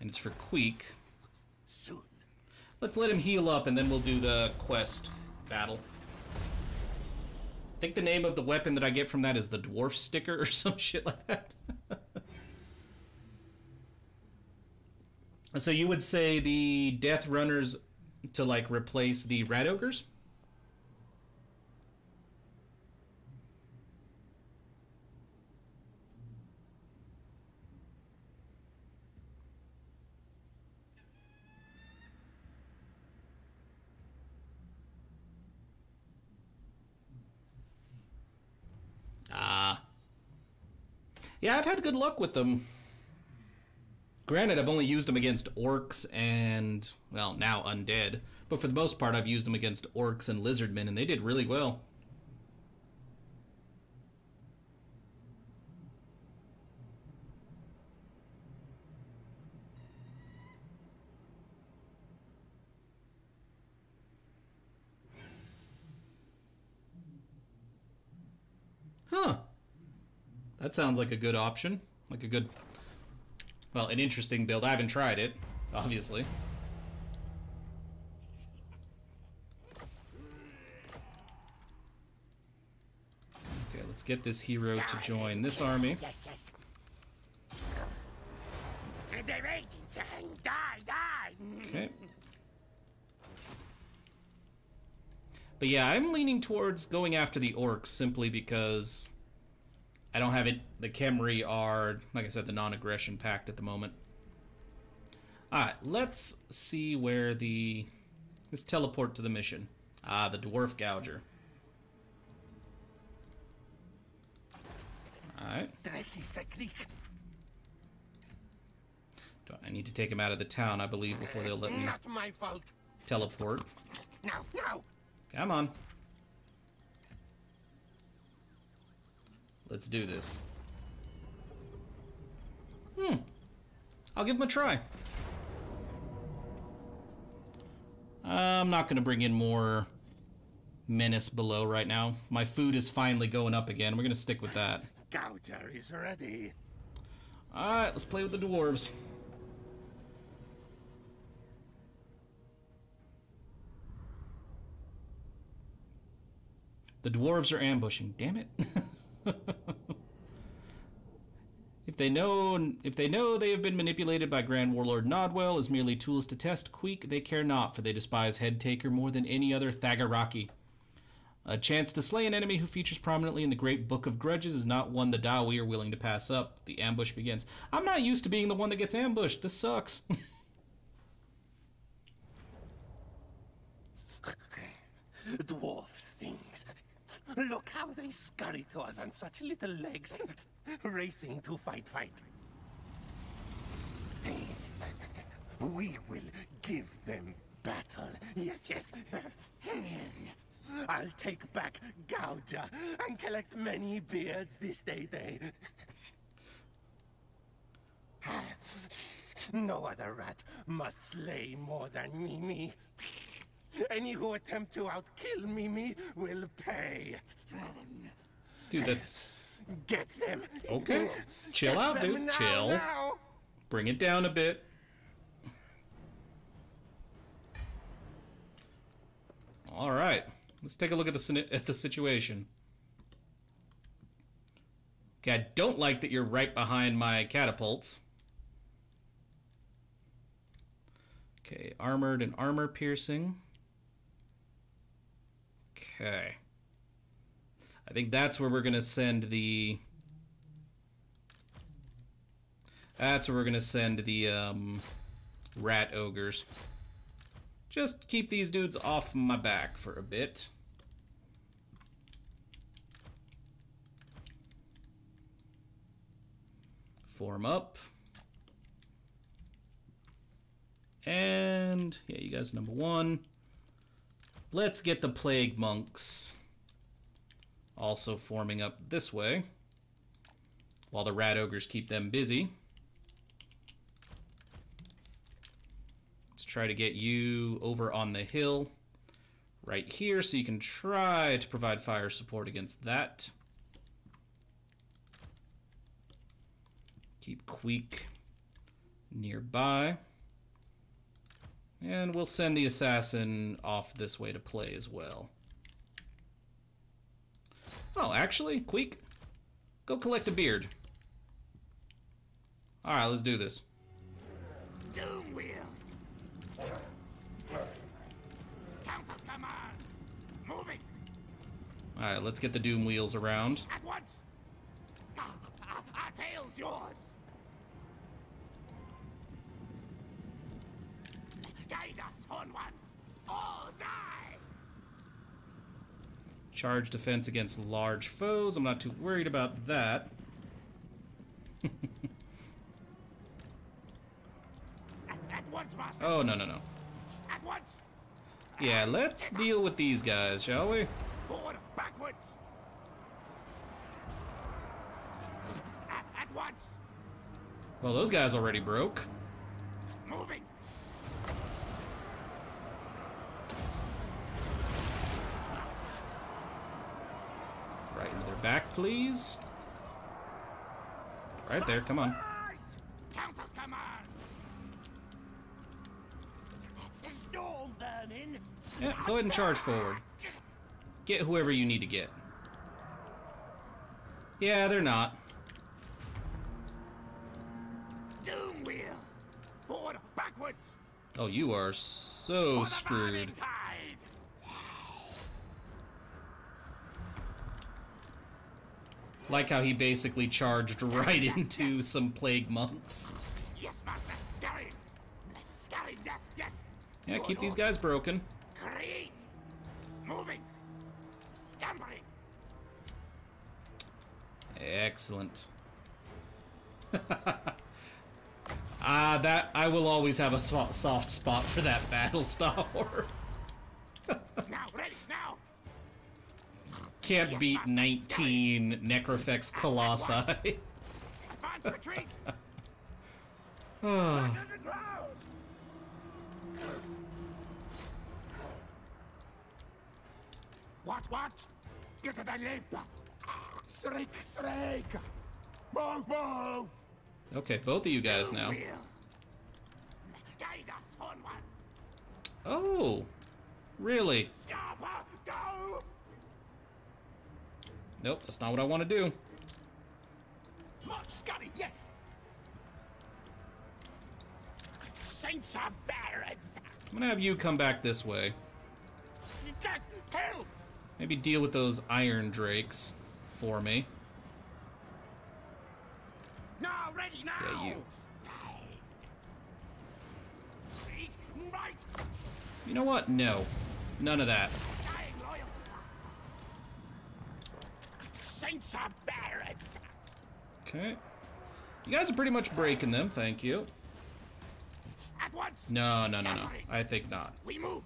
And it's for Queek. soon. Let's let him heal up, and then we'll do the quest battle. I think the name of the weapon that I get from that is the dwarf sticker or some shit like that. So you would say the Death Runners to, like, replace the Rat Ogres? Yeah, I've had good luck with them. Granted, I've only used them against orcs and, well, now undead. But for the most part, I've used them against orcs and lizardmen, and they did really well. Huh. That sounds like a good option. Like a good... Well, an interesting build. I haven't tried it, obviously. Okay, let's get this hero to join this army. Yes, yes. They're raging, saying, die, die. Okay. But yeah, I'm leaning towards going after the orcs simply because I don't have it. The Khemri are, like I said, the non-aggression pact at the moment. Alright, let's see where the... Let's teleport to the mission. Ah, the Dwarf Gouger. Alright. I need to take him out of the town, I believe, before they'll let me Not my fault. teleport. Now, now. Come on. Let's do this. I'll give him a try. I'm not going to bring in more menace below right now. My food is finally going up again. We're going to stick with that. Gouger is ready. Alright, let's play with the dwarves. The dwarves are ambushing. Damn it. If they know they have been manipulated by Grand Warlord Nodwell as merely tools to test Queek, they care not, for they despise Headtaker more than any other Thagaraki. A chance to slay an enemy who features prominently in the Great Book of Grudges is not one the Dawi are willing to pass up. The ambush begins. I'm not used to being the one that gets ambushed. This sucks. Dwarf things. Look how they scurry to us on such little legs, racing to fight. We will give them battle. Yes. I'll take back Gouger and collect many beards this day. No other rat must slay more than me. Any who attempt to outkill me will pay. Dude, that's... Get them. Okay. Chill out, them dude. now, Chill. now. Bring it down a bit. Alright. Let's take a look at the situation. Okay, I don't like that you're right behind my catapults. Okay, armored and armor piercing. Okay. I think that's where we're going to send the... That's where we're going to send the rat ogres. Just keep these dudes off my back for a bit. Form up. And, yeah, you guys number one. Let's get the plague monks also forming up this way, while the rat ogres keep them busy. Let's try to get you over on the hill right here so you can try to provide fire support against that. Keep Queek nearby. And we'll send the assassin off this way to play as well. Oh, actually, Queek, go collect a beard. Alright, let's do this. Doom wheel. Countess command. Moving. Alright, let's get the doom wheels around. At once. Our tail's yours. Guide us, Horn One. All die. Charge defense against large foes. I'm not too worried about that. At once, master. Oh, no. At once. Yeah, let's deal with these guys, shall we? Forward, backwards. At once. Well, those guys already broke. Moving. Right into their back, please. Right there, come on. Countess command. Storm vermin. Yeah, go ahead and charge forward. Get whoever you need to get. Yeah, they're not. Doom wheel. Forward, backwards. Oh, you are so screwed. Like how he basically charged right into some plague monks. Yes, master. Scary. Scary. Yes. Yeah, keep these guys broken. Create. Moving. Scampering. Excellent. That I will always have a soft spot for that battle star. Now, ready, now. Can't beat 19 Necrofex Colossi. Advance retreat. Oh. Watch. Get to the lip. Shriek. Move. Okay, both of you guys now. Guide us, Horn One. Oh, really? Scalper, go. Nope, that's not what I want to do. March, Scotty, yes. Saints are barons. I'm gonna have you come back this way. Just kill. Maybe deal with those iron drakes for me. Now, ready, now. Yeah, you. Right. You know what? No. None of that. Dying loyalty. Saints are barons. Okay. You guys are pretty much breaking them, thank you. At once. No. Scattering. I think not. We move.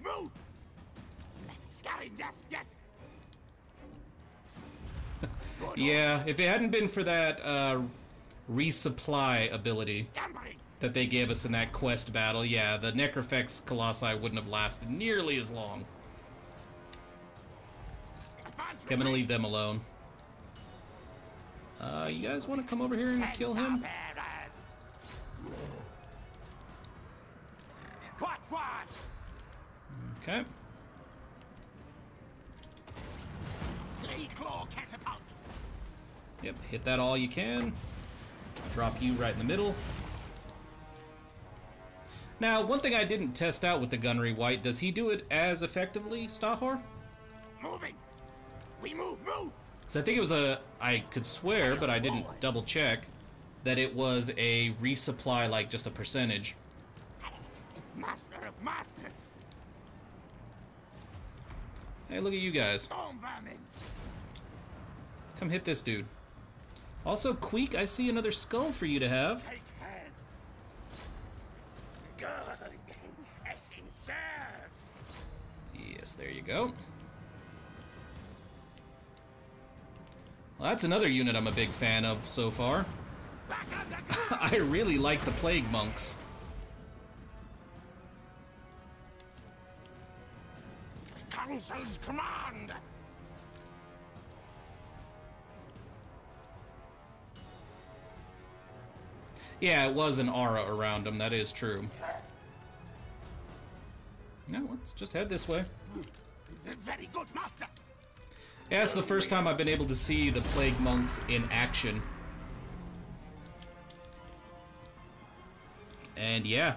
Scattering, yes. Yeah, if it hadn't been for that resupply ability, Scampering. that they gave us in that quest battle. Yeah, the Necrofex Colossi wouldn't have lasted nearly as long. Okay, I'm gonna leave them alone. You guys want to come over here and kill him? Okay. Yep, hit that all you can. Drop you right in the middle. Now, one thing I didn't test out with the Gunnery White, does he do it as effectively, Stahor? Moving. We move. Because I think it was I could swear, but I didn't double check, that it was a resupply, like just a percentage. Master of masters. Hey, look at you guys. Storm vermin. Come hit this dude. Also, Queek, I see another skull for you to have. Take heads. Good. Essence serves. Yes, there you go. Well, that's another unit I'm a big fan of so far. I really like the Plague Monks. Council's command. Yeah, it was an aura around him, that is true. No, let's just head this way. Very good, master. Yeah, it's the first time I've been able to see the Plague Monks in action. And yeah.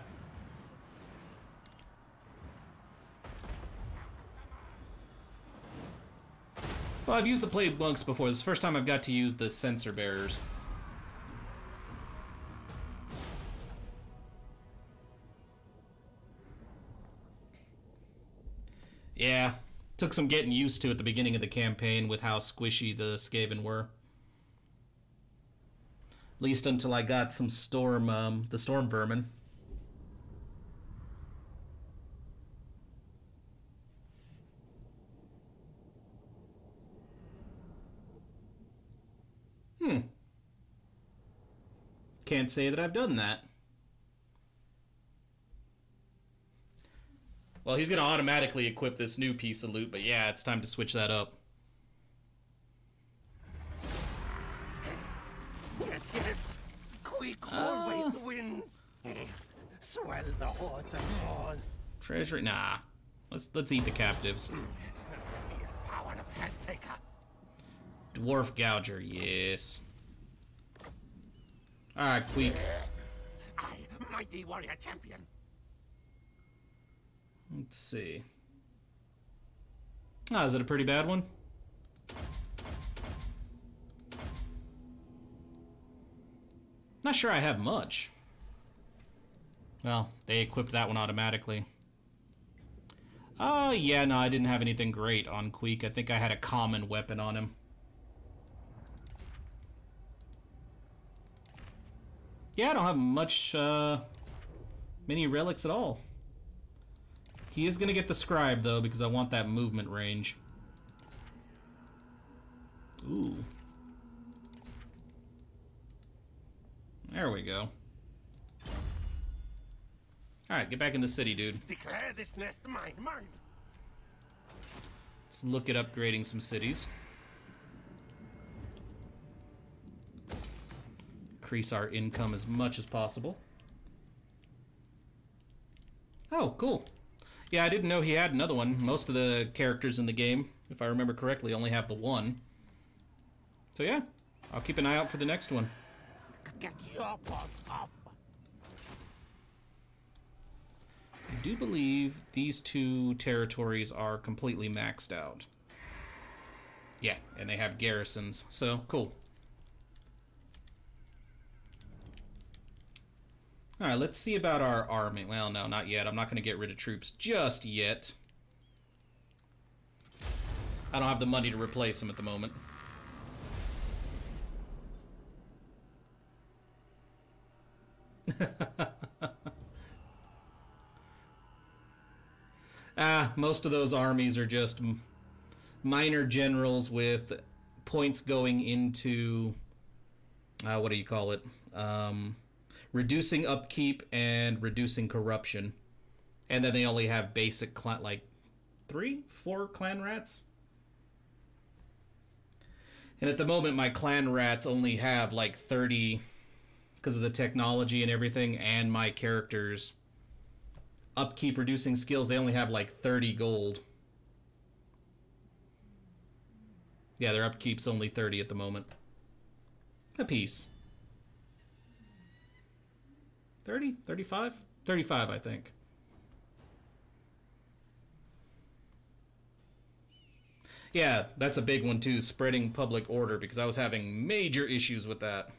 Well, I've used the Plague Monks before. This is the first time I've got to use the Censer Bearers. Yeah. Took some getting used to at the beginning of the campaign with how squishy the Skaven were. At least until I got some the storm vermin. Can't say that I've done that. Well, he's going to automatically equip this new piece of loot, but yeah, it's time to switch that up. Yes. Quick always wins. Swell the hordes and wars. Treasury? Nah. Let's eat the captives. Power of head taker. Dwarf Gouger, yes. Alright, Queek. I, mighty warrior champion. Let's see. Ah, is it a pretty bad one? Not sure I have much. Well, they equipped that one automatically. Yeah, no, I didn't have anything great on Queek. I think I had a common weapon on him. Yeah, I don't have much, many relics at all. He is going to get the scribe, though, because I want that movement range. Ooh. There we go. Alright, get back in the city, dude. Declare this nest mine. Let's look at upgrading some cities. Increase our income as much as possible. Oh, cool. Yeah, I didn't know he had another one. Most of the characters in the game, if I remember correctly, only have the one. So yeah, I'll keep an eye out for the next one. Get your paws off. I do believe these two territories are completely maxed out. Yeah, and they have garrisons, so cool. Alright, let's see about our army. Well, no, not yet. I'm not going to get rid of troops just yet. I don't have the money to replace them at the moment. Most of those armies are just minor generals with points going into, what do you call it? reducing upkeep and reducing corruption. And then they only have basic clan, like 4 clan rats. And at the moment, my clan rats only have like 30, because of the technology and everything, and my characters' upkeep reducing skills, they only have like 30 gold. Yeah, their upkeep's only 30 at the moment. A piece. 30? 35? 35, I think. Yeah, that's a big one too, spreading public order, because I was having major issues with that.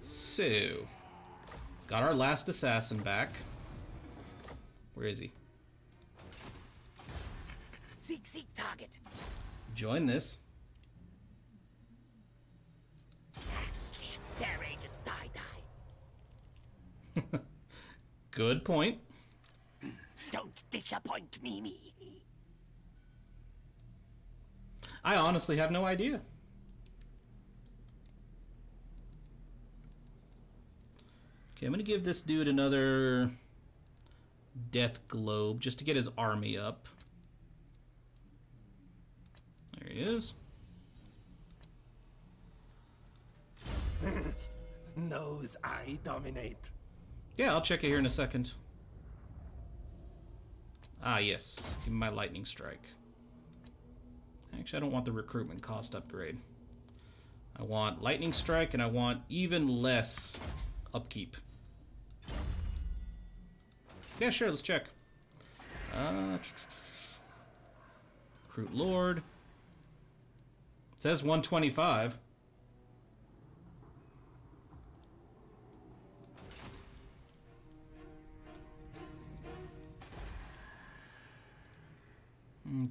So, got our last assassin back. Where is he? Seek target. Join this. Their agents die. Good point. Don't disappoint me. I honestly have no idea. Okay, I'm gonna give this dude another death globe just to get his army up. There he is. Knows I dominate. Yeah, I'll check it here in a second. Ah, yes. Give me my lightning strike. Actually, I don't want the recruitment cost upgrade. I want lightning strike, and I want even less upkeep. Yeah, sure, let's check. Recruit Lord. It says 125.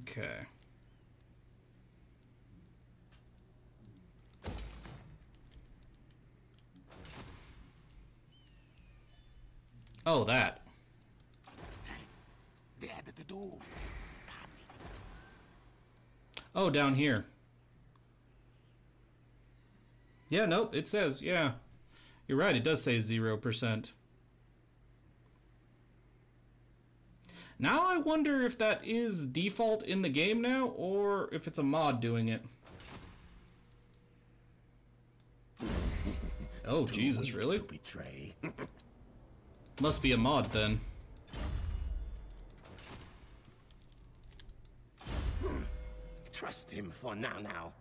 Okay. Oh, that. Oh, down here. Yeah, nope, it says, yeah. You're right, it does say 0%. Now I wonder if that is default in the game now, or if it's a mod doing it. Oh, Jesus, really? Betray. Must be a mod, then. Trust him for now.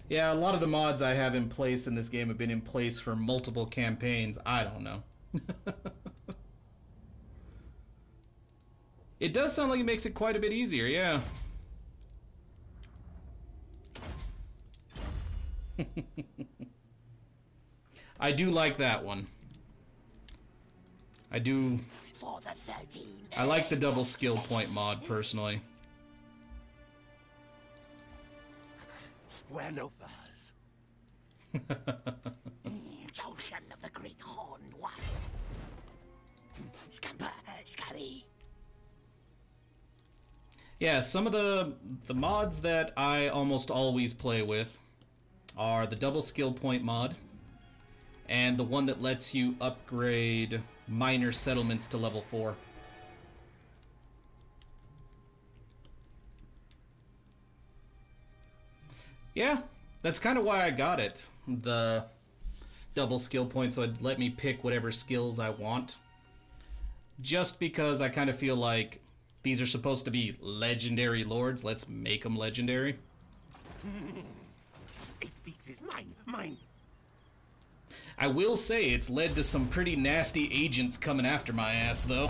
Yeah, a lot of the mods I have in place in this game have been in place for multiple campaigns. I don't know. It does sound like it makes it quite a bit easier, yeah. I do like that one. I do. For the 13. I like the double skill point mod, personally. Wear no furs. Chosen of the great horned one. Scamper, scurry. Yeah, some of the mods that I almost always play with are the double skill point mod, and the one that lets you upgrade minor settlements to level 4. Yeah, that's kind of why I got it. The double skill point, so it'd let me pick whatever skills I want. Just because I kind of feel like these are supposed to be legendary lords. Let's make them legendary. 8 beaks is mine. I will say it's led to some pretty nasty agents coming after my ass, though.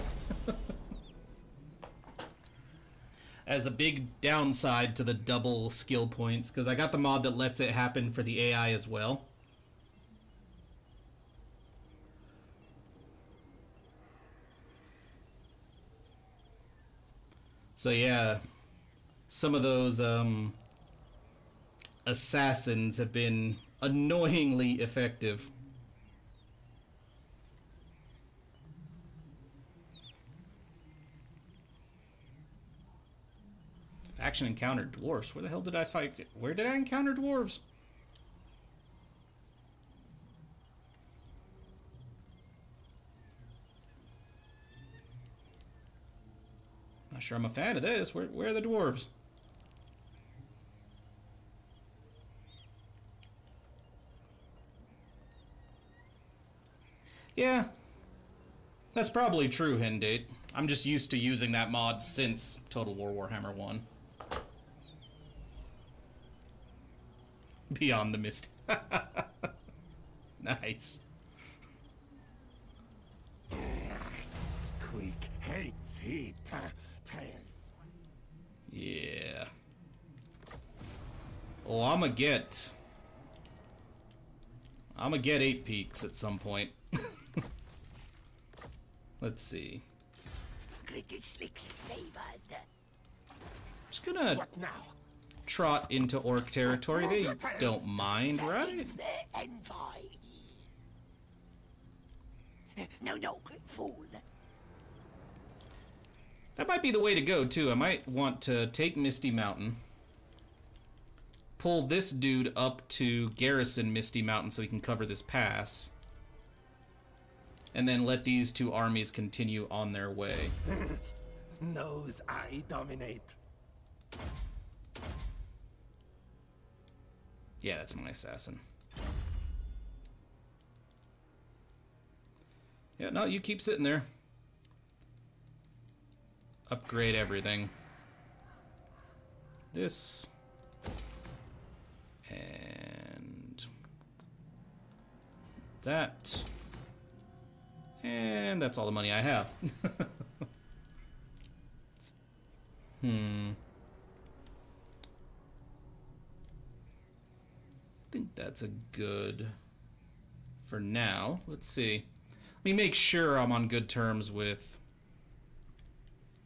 As the big downside to the double skill points, because I got the mod that lets it happen for the AI as well. So yeah, some of those assassins have been annoyingly effective. faction encountered dwarves. Where the hell did I fight? Where did I encounter dwarves? Not sure I'm a fan of this. Where are the dwarves? Yeah, that's probably true, Hendate. I'm just used to using that mod since Total War Warhammer 1. Beyond the Mist. Nice. Quick hates heat. Tails. Yeah. Oh, I'ma get 8 peaks at some point. Let's see. Just gonna What now? trot into orc territory. They don't mind, right? No, fool. That might be the way to go, too. I might want to take Misty Mountain, pull this dude up to garrison Misty Mountain so he can cover this pass, and then let these two armies continue on their way. Knows I dominate. Yeah, that's my assassin. Yeah, no, you keep sitting there. Upgrade everything. This. And that. And that's all the money I have. I think that's a good for now. Let's see. Let me make sure I'm on good terms with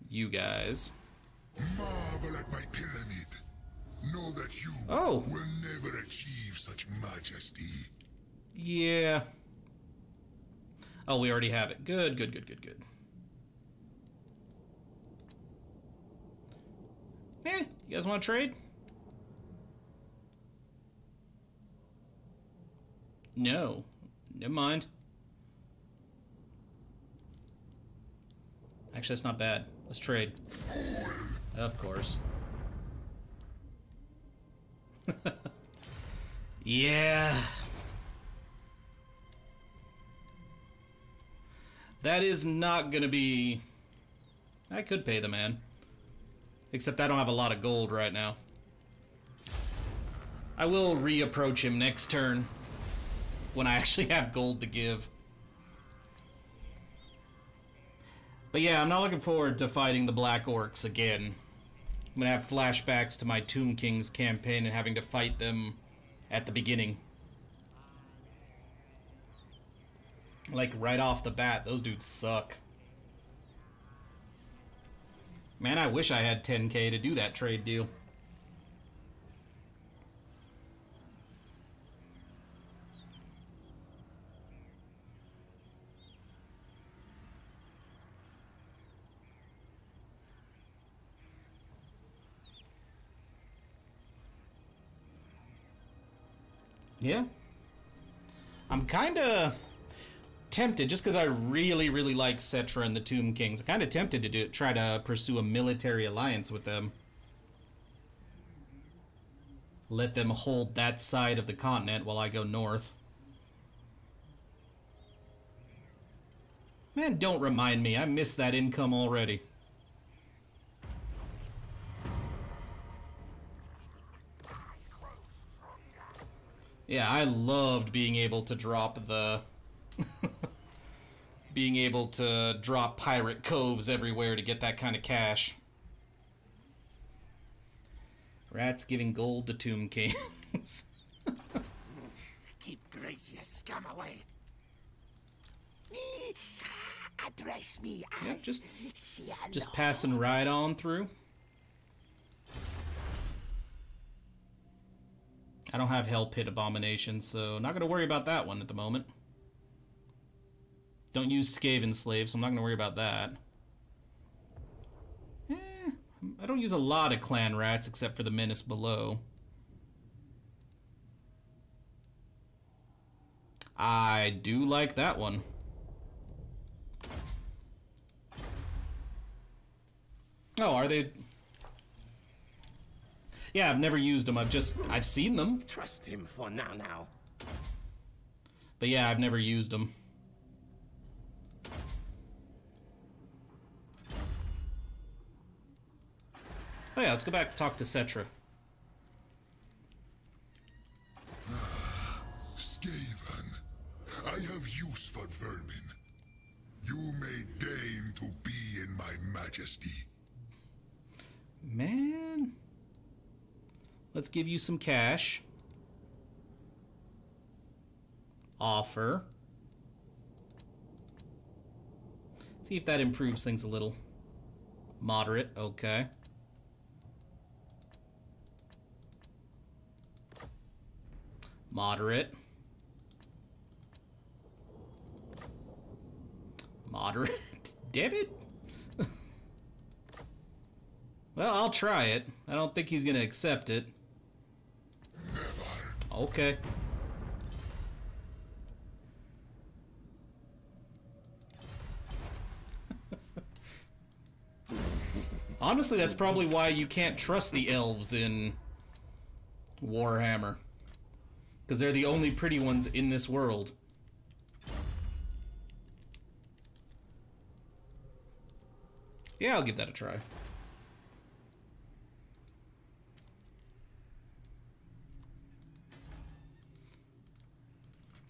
you guys. Marvel at my pyramid. Know that you Oh. will never achieve such majesty. Yeah. Oh, we already have it. Good. Eh, you guys want to trade? No. Never mind. Actually, that's not bad. Let's trade. Of course. Yeah. That is not gonna be... I could pay the man. Except I don't have a lot of gold right now. I will reapproach him next turn when I actually have gold to give. But yeah, I'm not looking forward to fighting the Black Orcs again. I'm gonna have flashbacks to my Tomb Kings campaign and having to fight them at the beginning. Like, right off the bat, those dudes suck. Man, I wish I had 10k to do that trade deal. Yeah. I'm kinda tempted, just because I really like Cetra and the Tomb Kings. I'm kind of tempted to try to pursue a military alliance with them. Let them hold that side of the continent while I go north. Man, don't remind me. I miss that income already. Yeah, I loved being able to drop the... being able to drop pirate coves everywhere to get that kind of cash. Rats giving gold to Tomb Kings. Keep Gracia scum away. Address me as Yep, just passing right on through. I don't have Hell Pit Abomination, so not going to worry about that one at the moment. Don't use Skaven Slaves, so I'm not going to worry about that. I don't use a lot of clan rats except for the menace below. I do like that one. Oh, are they? Yeah, I've never used them. I've seen them. Trust him for now. But yeah, I've never used them. Oh yeah, let's go back and talk to Cetra. Skaven, I have use for vermin. You may deign to be in my majesty. Man. Let's give you some cash. Offer. See if that improves things a little. Moderate, okay. Moderate. Moderate. Damn it. Well, I'll try it. I don't think he's gonna accept it. Never. Okay. Honestly, that's probably why you can't trust the elves in Warhammer. Because they're the only pretty ones in this world. Yeah, I'll give that a try.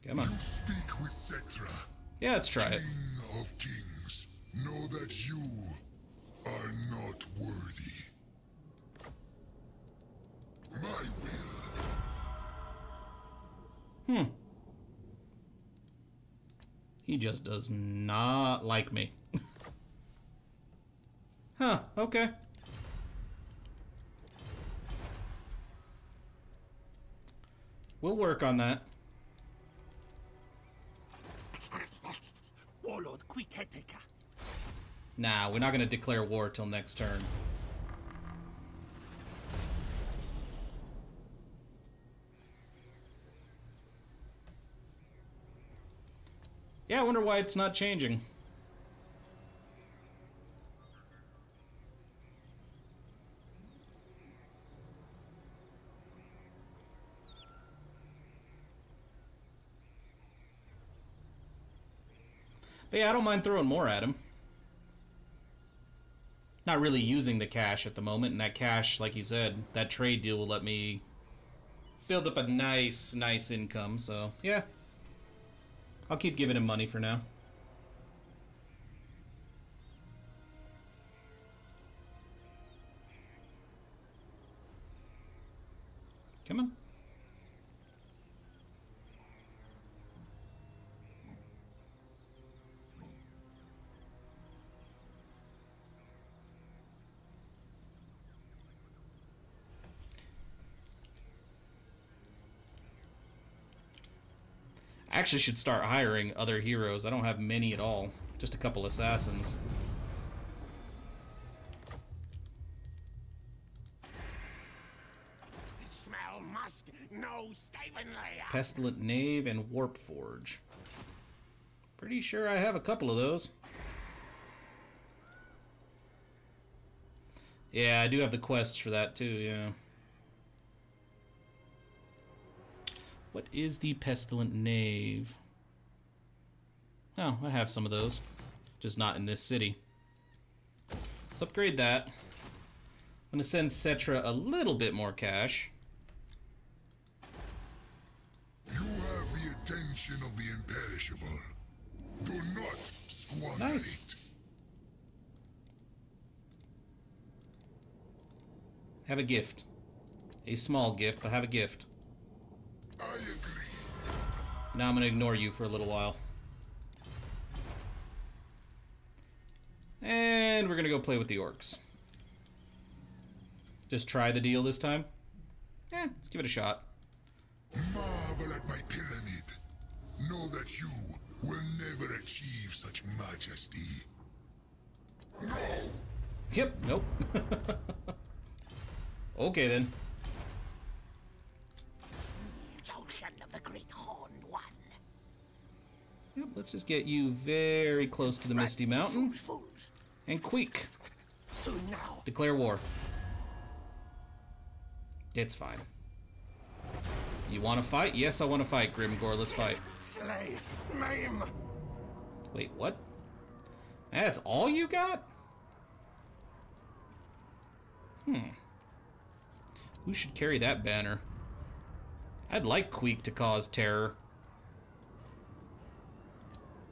Come on. You speak with Cetra. Yeah, let's try it. King of kings, know that you are not worthy. My will. He just does not like me. Huh, okay. We'll work on that. Warlord Quick-Heteka. Nah, we're not gonna declare war till next turn. Yeah, I wonder why it's not changing. But yeah, I don't mind throwing more at him. Not really using the cash at the moment, and that cash, like you said, that trade deal will let me build up a nice income, so yeah. I'll keep giving him money for now. Come on. I actually should start hiring other heroes. I don't have many at all. Just a couple assassins. Smell musk, no Skaven layer. Pestilent Knave and Warp Forge. Pretty sure I have a couple of those. Yeah, I do have the quests for that too, yeah. What is the Pestilent Knave? Oh, I have some of those. Just not in this city. Let's upgrade that. I'm going to send Cetra a little bit more cash. You have the attention of the imperishable. Do not squander Nice. it. Have a gift. A small gift, but have a gift. I agree. Now I'm going to ignore you for a little while. And we're going to go play with the orcs. Just try the deal this time? Yeah, let's give it a shot. Marvel at my pyramid. Know that you will never achieve such majesty. No! Yep, nope. Okay then. Junction of the Great Horned One. Yep, let's just get you very close to the Misty Mountain. Fools. And Queek. Soon now. Declare war. It's fine. You want to fight? Yes, I want to fight, Grimgor. Let's fight. Slay. Maim. Wait, what? That's all you got? Who should carry that banner? I'd like Queek to cause terror.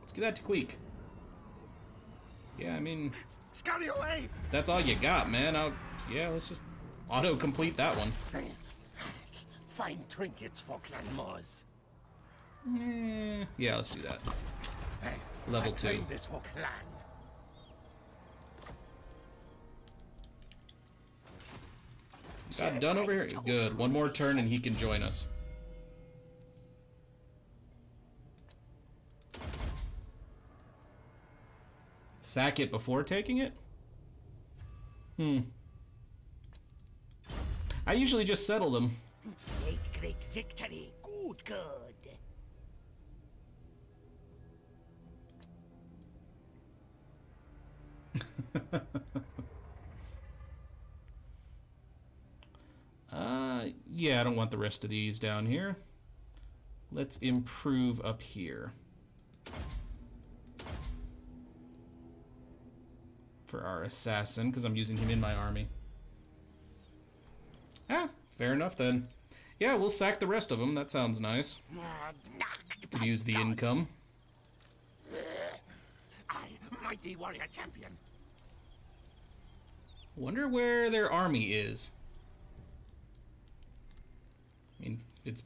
Let's give that to Queek. Yeah, I mean... Scurry away! That's all you got, man. Yeah, let's just auto-complete that one. Find trinkets for Clan Moors. Yeah, let's do that. Hey, Level I 2. claim this for Clan. Got done over here? Good. One more turn and he can join us. Sack it before taking it? I usually just settle them. Great victory. Good. Yeah, I don't want the rest of these down here. Let's improve up here. For our assassin, because I'm using him in my army. Ah, fair enough then. Yeah, we'll sack the rest of them. That sounds nice. Could use the income. I, mighty warrior champion. Wonder where their army is. I mean, it's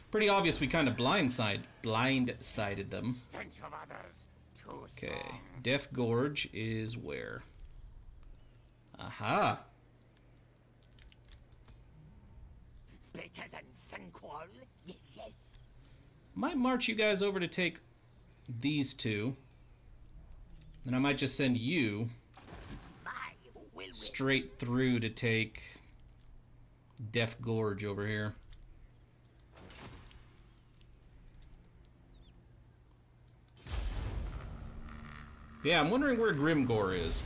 pretty obvious we kind of blindsided them. Stench of others. Too Okay, strong. Death Gorge is where? Aha! Better than Sunquall. Yes. Might march you guys over to take these two. Then I might just send you My will. straight through to take Death Gorge over here. Yeah, I'm wondering where Grimgor is.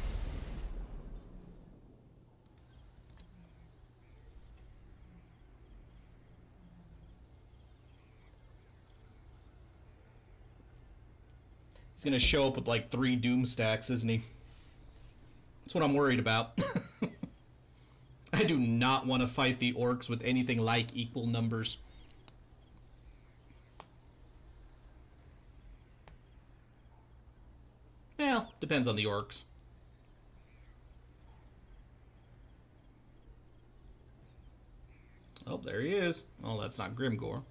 He's gonna show up with like 3 doom stacks, isn't he? That's what I'm worried about. I do not want to fight the orcs with anything like equal numbers. Well, depends on the orcs. Oh, there he is. Oh, that's not Grimgor.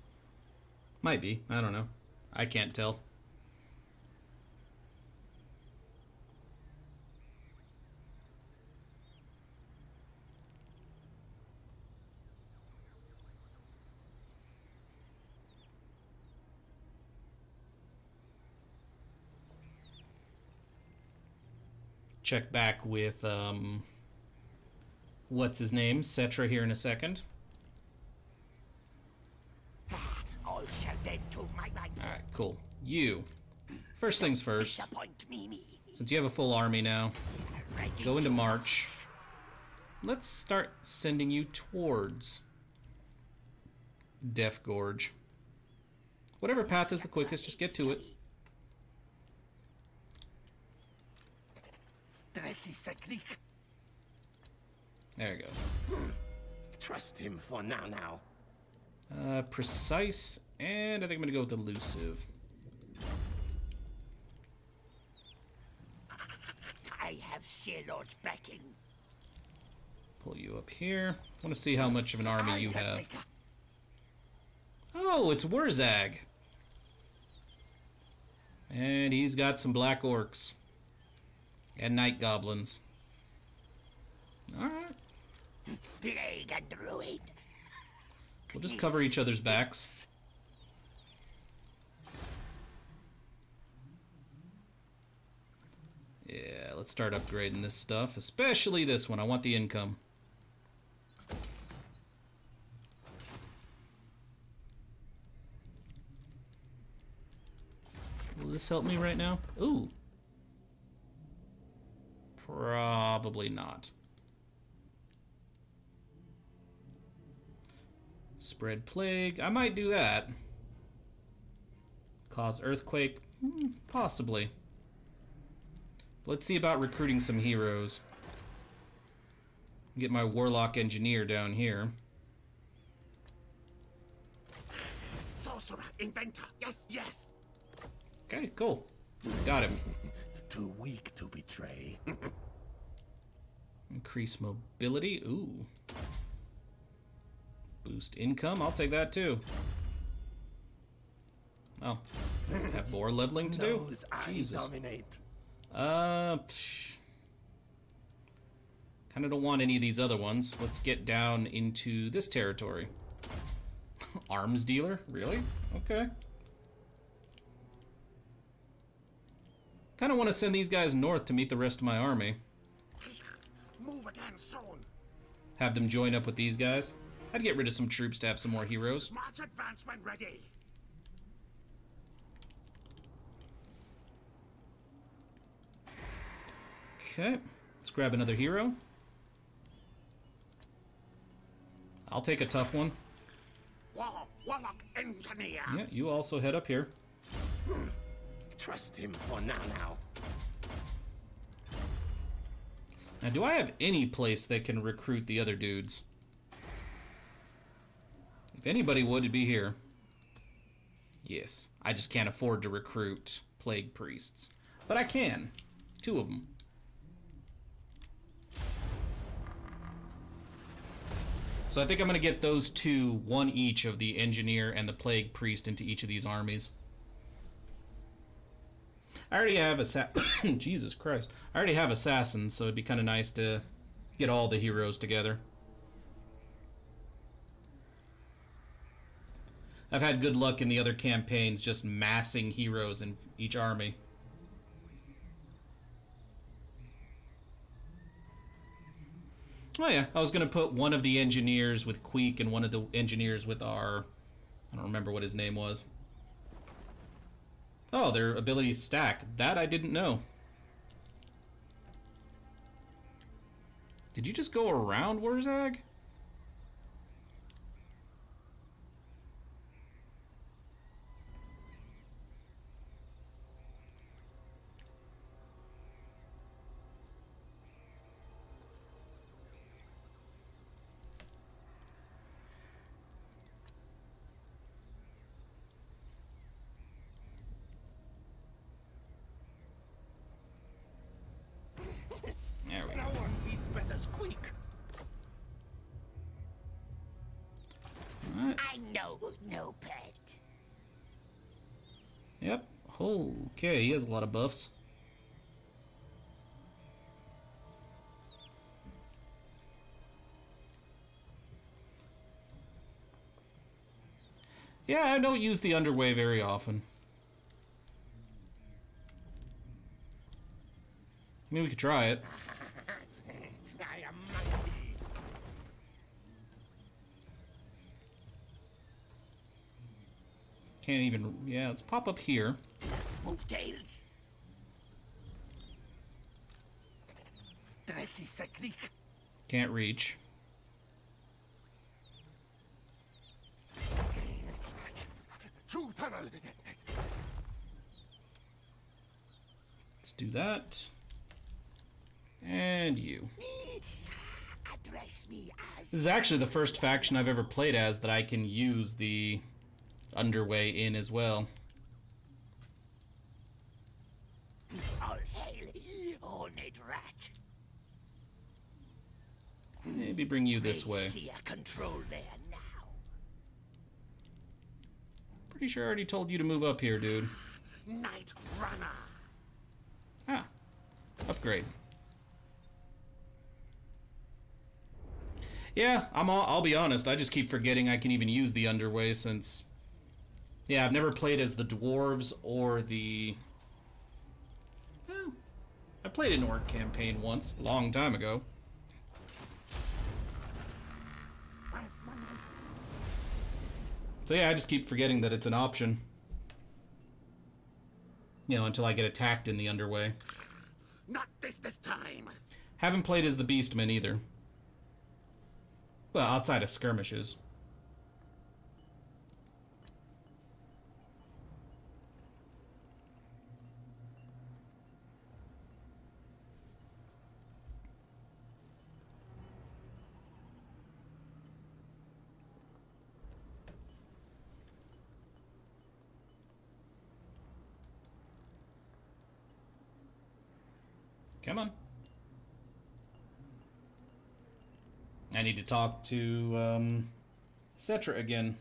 Might be. I don't know. I can't tell. Check back with, what's his name? Cetra here in a second. All shall bend to my might. Alright, cool. You. First things first. Disappoint me. Since you have a full army now, go into March. Let's start sending you towards Death Gorge. Whatever path is the quickest, just get to it. There you go. Trust him for now. Precise, and I think I'm gonna go with elusive. I have Sailor's backing. Pull you up here. Want to see how much of an army you have. Oh, it's Wurzag. And he's got some black orcs. And night goblins. Alright. Plague and ruin. We'll just cover each other's backs. Yeah, let's start upgrading this stuff, especially this one. I want the income. Will this help me right now? Ooh. Probably not. Spread plague. I might do that. Cause earthquake. Possibly. Let's see about recruiting some heroes. Get my warlock engineer down here. Sorcerer, inventor, yes, yes. Okay, cool. Got him. Too weak to betray. Increase mobility. Ooh. Boost income. I'll take that too. Oh. Have more leveling to do? Jesus. Dominate. Kind of don't want any of these other ones. Let's get down into this territory. Arms dealer? Really? Okay. Kind of want to send these guys north to meet the rest of my army. Move again soon. Have them join up with these guys. I'd get rid of some troops to have some more heroes. March advance when ready. Okay, let's grab another hero. I'll take a tough one. Warlock engineer. Yeah, you also head up here. Trust him for now. Now, do I have any place that can recruit the other dudes? If anybody would, it'd be here. Yes, I just can't afford to recruit plague priests. But I can. 2 of them. So I think I'm going to get those 2, 1 each of the engineer and the plague priest into each of these armies. I already have Jesus Christ. I already have assassins, so it'd be kind of nice to get all the heroes together. I've had good luck in the other campaigns just massing heroes in each army. Oh yeah, I was going to put one of the engineers with Queek and one of the engineers with our... I don't remember what his name was. Oh, their abilities stack. That I didn't know. Did you just go around Wurzag? There we go. No one beats better squeak. All right. I know no pet. Yep. Okay, he has a lot of buffs. Yeah, I don't use the underway very often. I mean, we could try it. I am mighty. Can't even... Yeah, let's pop up here. Move tails. Drecky seklik. Can't reach. True tunnel. Let's do that. And you. Address me as... This is actually the first faction I've ever played as that I can use the underway in as well. All hail, ornate rat. Maybe bring you this way. See a control there now. Pretty sure I already told you to move up here, dude. Night runner. Ah. Upgrade. Yeah, I'll be honest, I just keep forgetting I can even use the underway since... Yeah, I've never played as the dwarves or the... Well, I played an orc campaign once, a long time ago. So yeah, I just keep forgetting that it's an option. You know, until I get attacked in the underway. Not this time. Haven't played as the Beastman either. Well, outside of skirmishes. Come on. I need to talk to, Cetra again.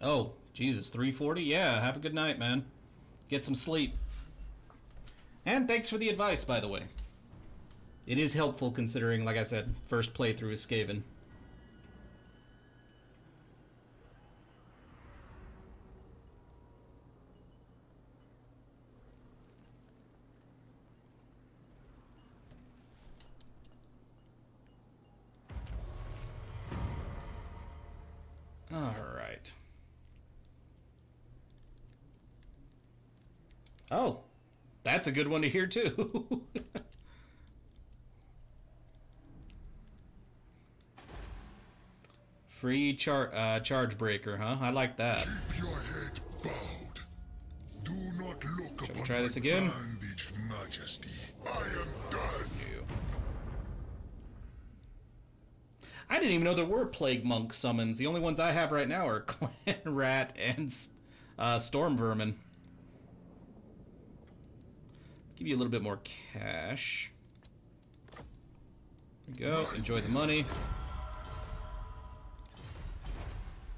Oh, Jesus, 3:40? Yeah, have a good night, man. Get some sleep. And thanks for the advice, by the way. It is helpful considering, like I said, first playthrough is Skaven. Alright. Oh, that's a good one to hear too. Free charge breaker, huh? I like that. Keep your head bowed. Do not look upon try this my again? bandaged majesty. I am done. I didn't even know there were plague monk summons. The only ones I have right now are clan rat and storm vermin. Let's give you a little bit more cash. There we go. Enjoy the money.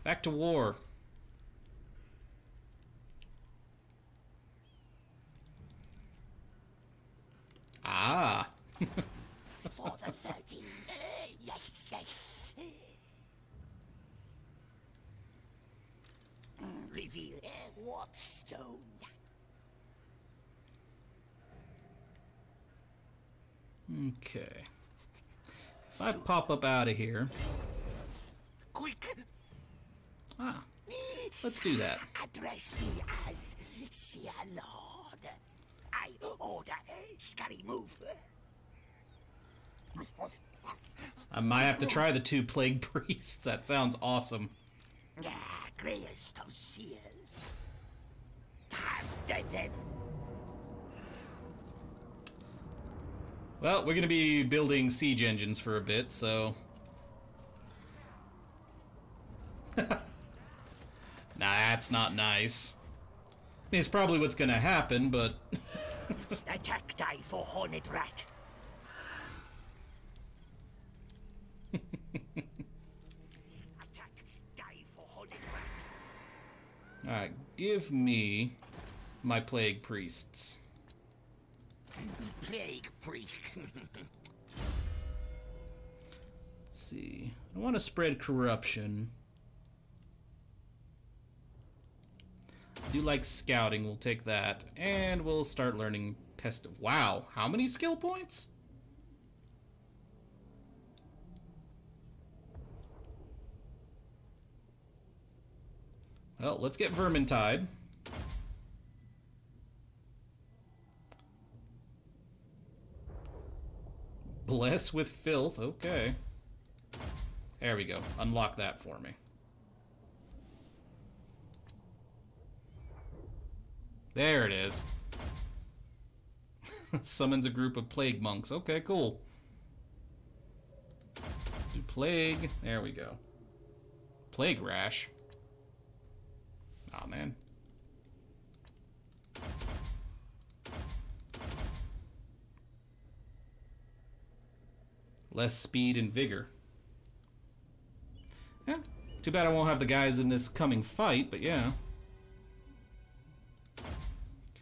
Back to war. Ah. For the 13. Yes, yes. Reveal warp stone. Okay. If I pop up out of here. Quick. Ah. Let's do that. Address me as Seer Lord. I order scurry move. I might have to try the 2 plague priests. That sounds awesome. Greatest of seers. Have dead them. Well, we're going to be building siege engines for a bit, so... Nah, that's not nice. I mean, it's probably what's going to happen, but... Attack die for hornet rat. Attack die for hornet rat. Alright, give me my plague priests. Plague priest. Let's see. I want to spread corruption. I do like scouting. We'll take that. And we'll start learning pest. Wow, how many skill points? Well, let's get Vermintide. Bless with filth. Okay. There we go. Unlock that for me. There it is. Summons a group of plague monks. Okay, cool. Do plague. There we go. Plague rash. Aw, man. Less speed and vigor. Yeah. Too bad I won't have the guys in this coming fight, but yeah.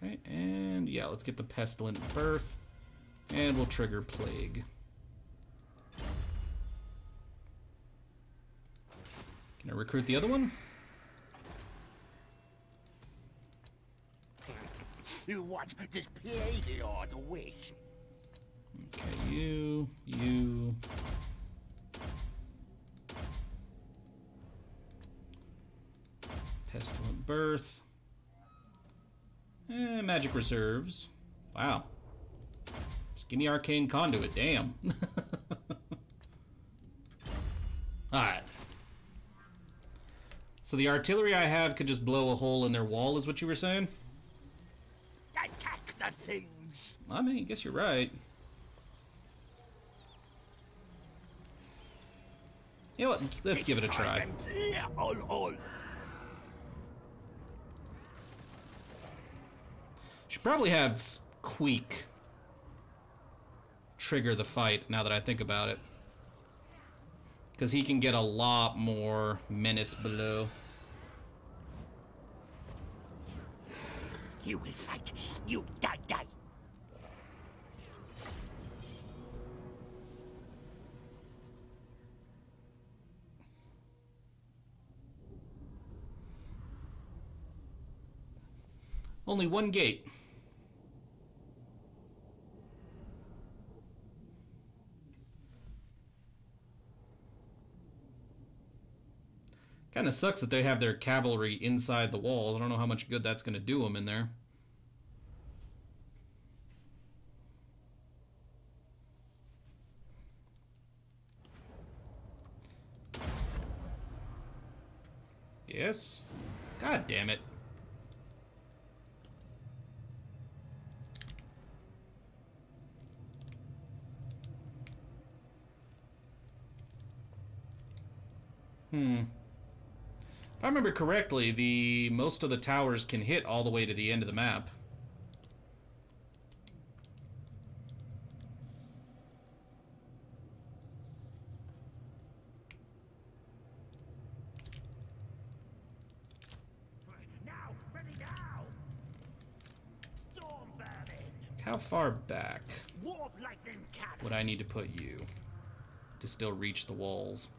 Okay, and yeah, let's get the pestilent birth. And we'll trigger plague. Can I recruit the other one? What does Palladior wish? Okay, you. Pestilent Birth. Magic Reserves. Wow. Just give me Arcane Conduit, damn. Alright. So the artillery I have could just blow a hole in their wall, is what you were saying? Attack the things! I mean, I guess you're right. You know what? Let's give it a try. Yeah, all. Should probably have Queek trigger the fight, now that I think about it. Because he can get a lot more menace below. You will fight. You die. Only one gate. Kind of sucks that they have their cavalry inside the walls. I don't know how much good that's going to do them in there. Yes. God damn it. If I remember correctly, most of the towers can hit all the way to the end of the map. Now, ready now. Storm vermin. How far back Warp lightning cannon. would I need to put you to still reach the walls?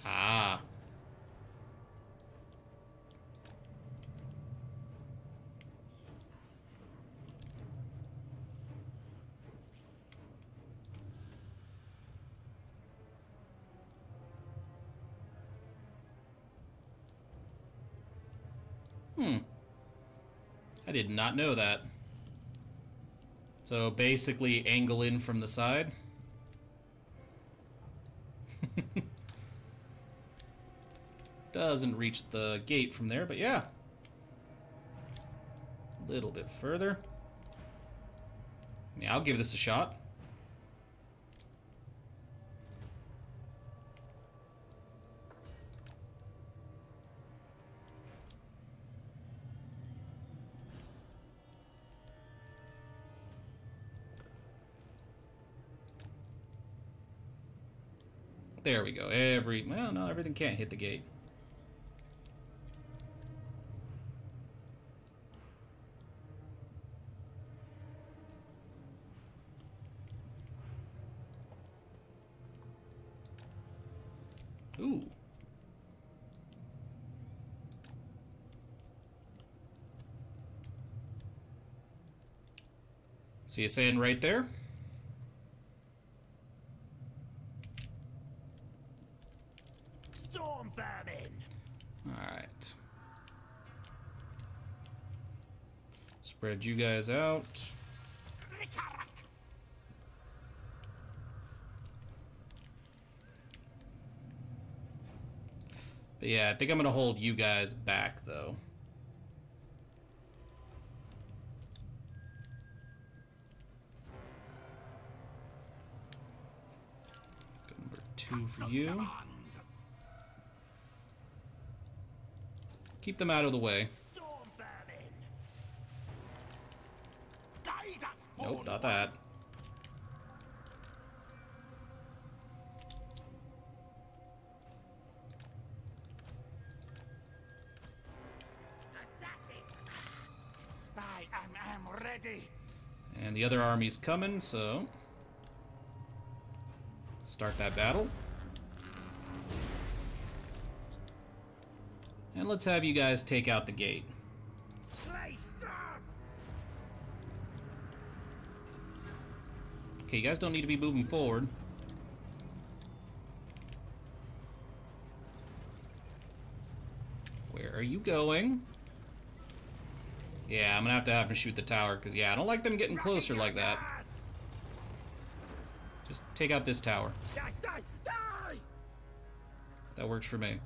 Ah. I did not know that. So basically angle in from the side. Doesn't reach the gate from there, but yeah. A little bit further. Yeah, I'll give this a shot. There we go. Well, no, everything can't hit the gate. Ooh. So you're saying right there? Storm vermin. Alright. Spread you guys out. But yeah, I think I'm gonna hold you guys back though. Number 2 for you. Keep them out of the way. Nope, not that. ready. And the other army's coming, so start that battle. And let's have you guys take out the gate. Okay, you guys don't need to be moving forward. Where are you going? Yeah, I'm gonna have him shoot the tower, because, yeah, I don't like them getting closer like that. Just take out this tower. That works for me.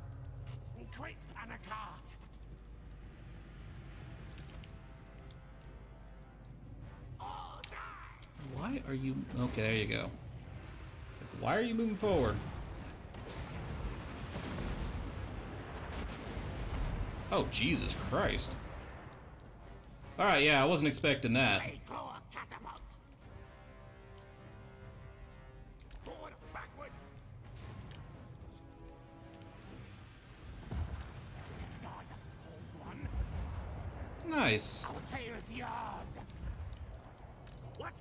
Why are you... Okay, there you go. It's like, why are you moving forward? Oh, Jesus Christ. Alright, yeah, I wasn't expecting that. Nice. What?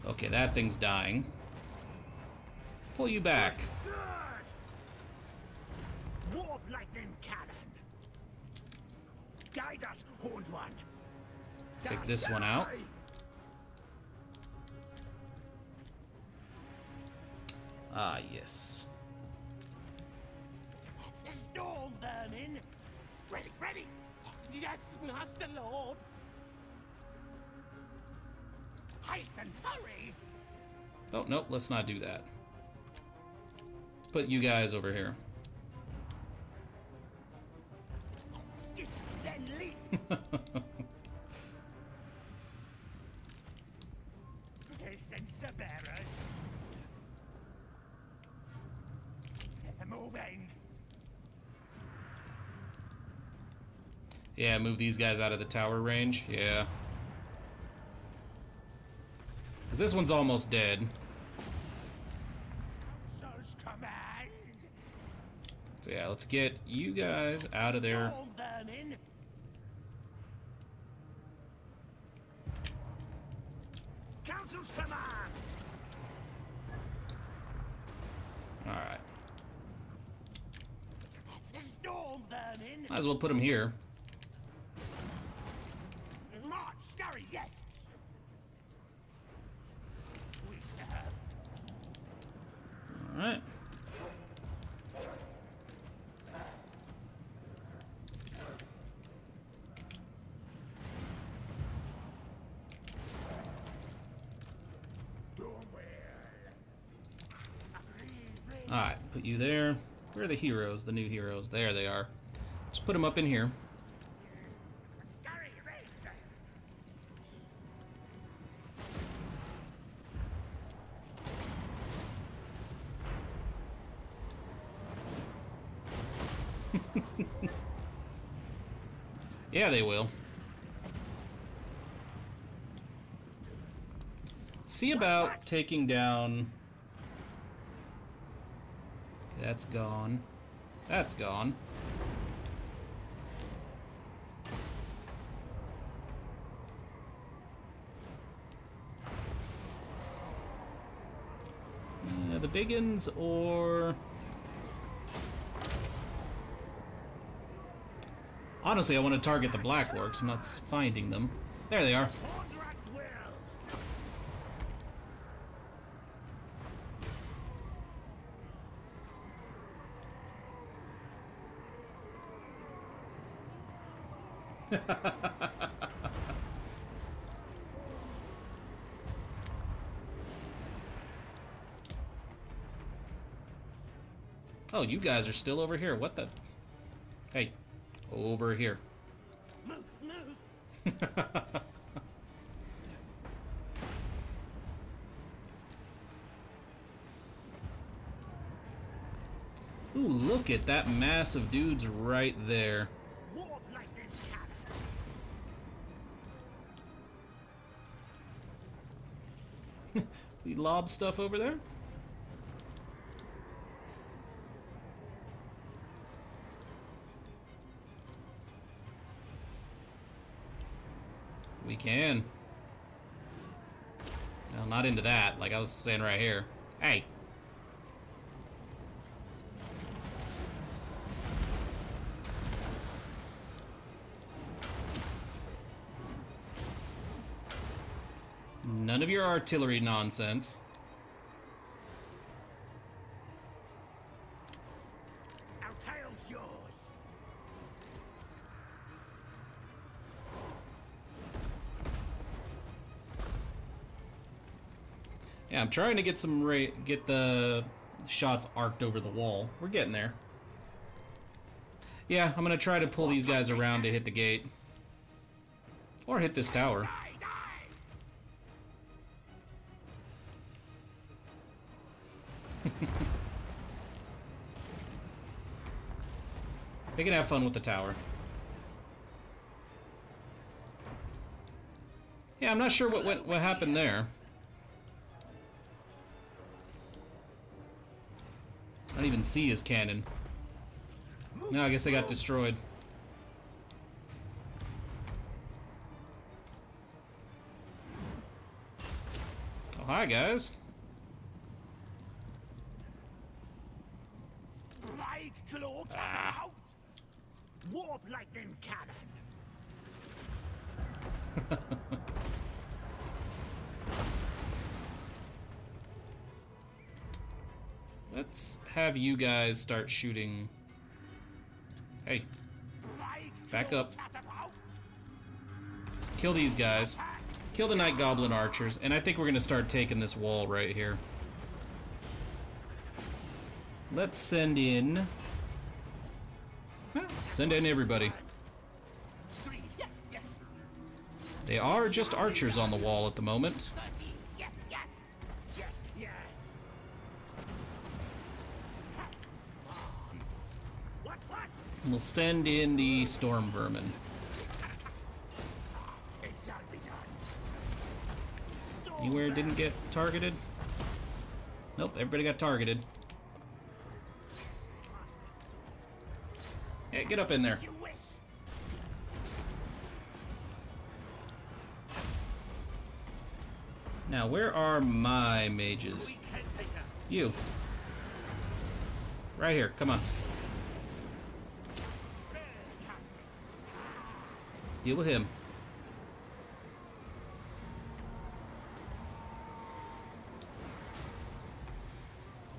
Okay, that thing's dying. Pull you back. Warp lightning cannon. Guide us, Horned One. Take this one out. Ah, yes. Storm vermin. Ready. Yes, Master Lord. Hasten, hurry. Oh, nope, let's not do that. Let's put you guys over here. Skit, then leap. Sensor bearers. Moving. Yeah, move these guys out of the tower range. Yeah. Because this one's almost dead. So's command. So yeah, let's get you guys out of there. Storm vermin. Council's command. Alright. Storm vermin. Might as well put him here. March, scurry, yes. We serve. Alright. Alright, put you there. Where are the heroes? The new heroes. There they are. Just put them up in here. Scurry, race. Yeah, they will. See about taking down... That's gone. That's gone. The biggins or... Honestly, I want to target the black orcs. I'm not finding them. There they are. Oh, you guys are still over here. What the? Hey, over here. Move. Ooh, look at that mass of dudes right there. Warp lightning cannon. We lob stuff over there. We can. No, not into that, like I was saying right here. Hey! None of your artillery nonsense. Our tail's yours. Yeah, I'm trying to get some get the shots arced over the wall. We're getting there. Yeah, I'm gonna try to pull these guys around to hit the gate. Or hit this tower. They can have fun with the tower. Yeah, I'm not sure what happened there. I don't even see his cannon. No, I guess they got destroyed. Oh, hi, guys. Warp lightning cannon. Let's have you guys start shooting. Hey, back up. Let's kill these guys. Kill the Night Goblin archers, and I think we're gonna start taking this wall right here. Let's send in... Send in everybody. They are just archers on the wall at the moment. And we'll stand in the storm vermin. Anywhere didn't get targeted? Nope, everybody got targeted. Hey, get up in there. Now, where are my mages? You. Right here, come on. Deal with him.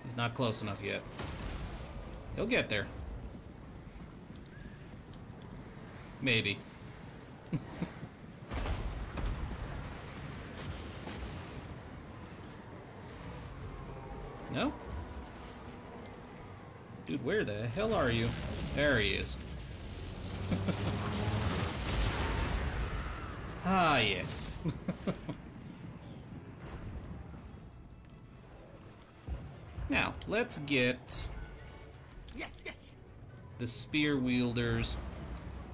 He's not close enough yet. He'll get there. Maybe. No? Dude, where the hell are you? There he is. Ah, yes. Now, let's get the spear wielders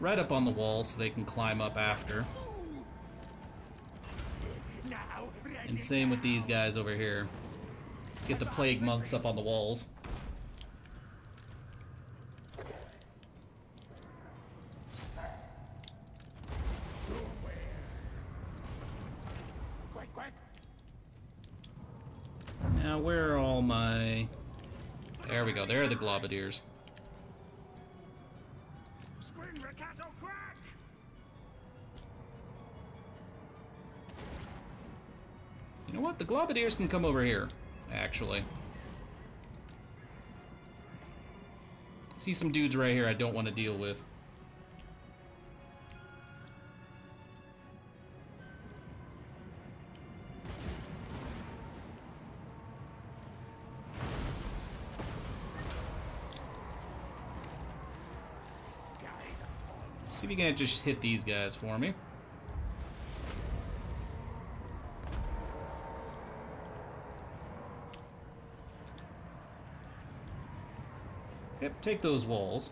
right up on the wall so they can climb up after. And same with these guys over here. Get the plague monks up on the walls. Now, where are all my... There we go, there are the globadiers. You know what? The globadiers can come over here, actually. See some dudes right here I don't want to deal with. See if you can't just hit these guys for me. Yep, take those walls.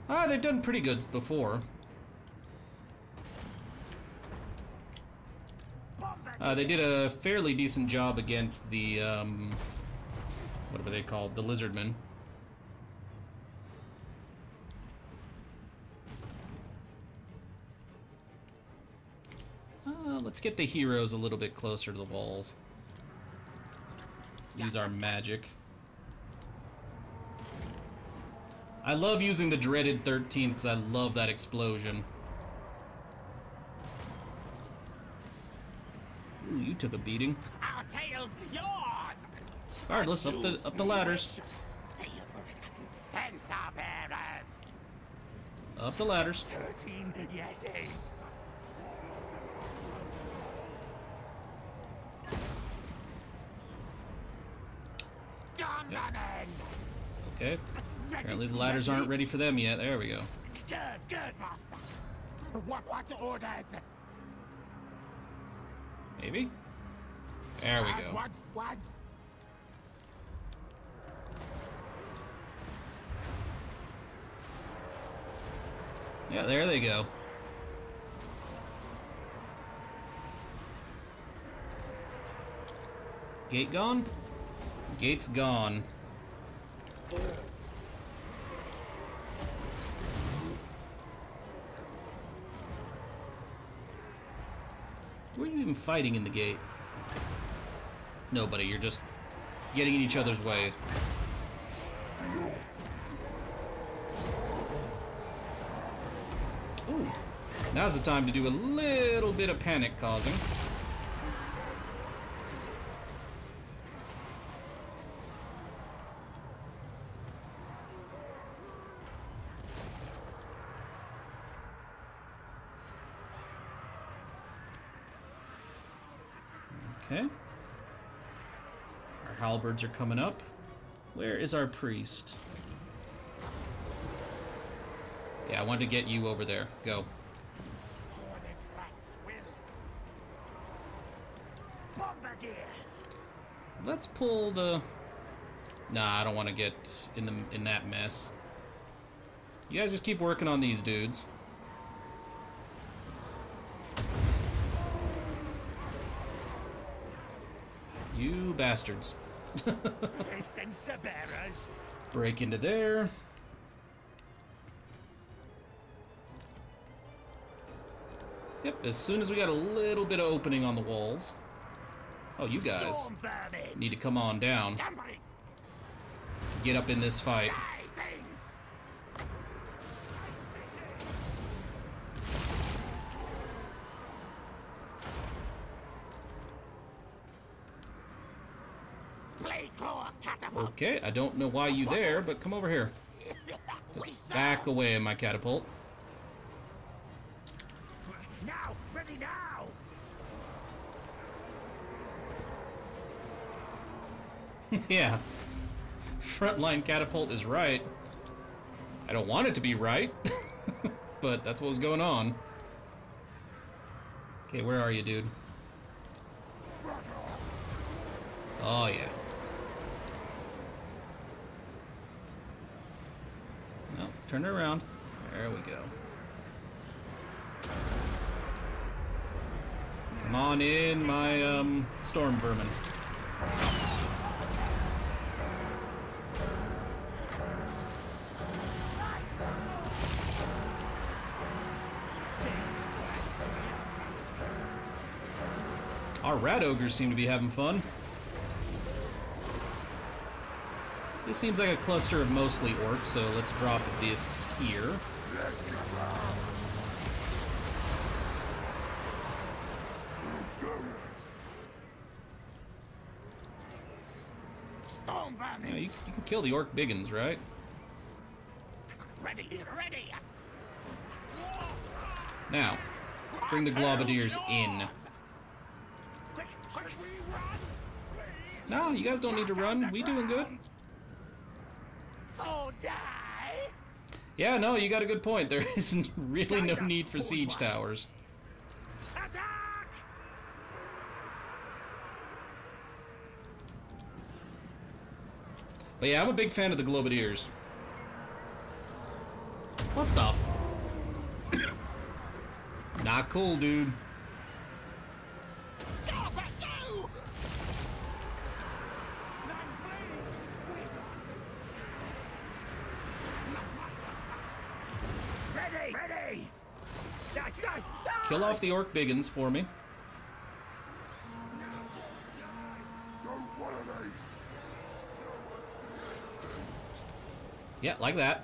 Ah, they've done pretty good before. They did a fairly decent job against the, what were they called? The lizardmen. Let's get the heroes a little bit closer to the walls. Use our magic. I love using the dreaded 13th because I love that explosion. Ooh, you took a beating. Our tail's yours. Regardless, up the ladders. Sensor bearers. Up the ladders. 13 yeses. Okay. Apparently the ladders aren't ready for them yet. There we go. Good, master. What orders? Maybe? There we go. What? Yeah, there they go. Gate gone? Gate's gone. Who are you even fighting in the gate? Nobody, you're just getting in each other's ways. Ooh, now's the time to do a little bit of panic causing. Okay. Our halberds are coming up. Where is our priest? Yeah, I wanted to get you over there. Go. Let's pull the... Nah, I don't want to get in that mess. You guys just keep working on these dudes. You bastards. Break into there. Yep, as soon as we got a little bit of opening on the walls. Oh, you guys need to come on down. Get up in this fight. Okay, I don't know why you there, but come over here. Just back away, my catapult. Now, ready now. Yeah. Frontline catapult is right. I don't want it to be right, but that's what was going on. Okay, where are you, dude? Oh, yeah. No, turn it around. There we go. Come on in, my, storm vermin. Our rat ogres seem to be having fun. This seems like a cluster of mostly orcs, so let's drop this here. Yeah, you can kill the orc biggins, right? Ready. Now, bring the globadiers in. No, you guys don't need to run. We doing good. Oh, die! Yeah, no, you got a good point. There isn't really no need for siege towers. Attack! But yeah, I'm a big fan of the globadiers. What the f... Not cool, dude. Stop it! Kill off the orc biggins for me. Yeah, like that.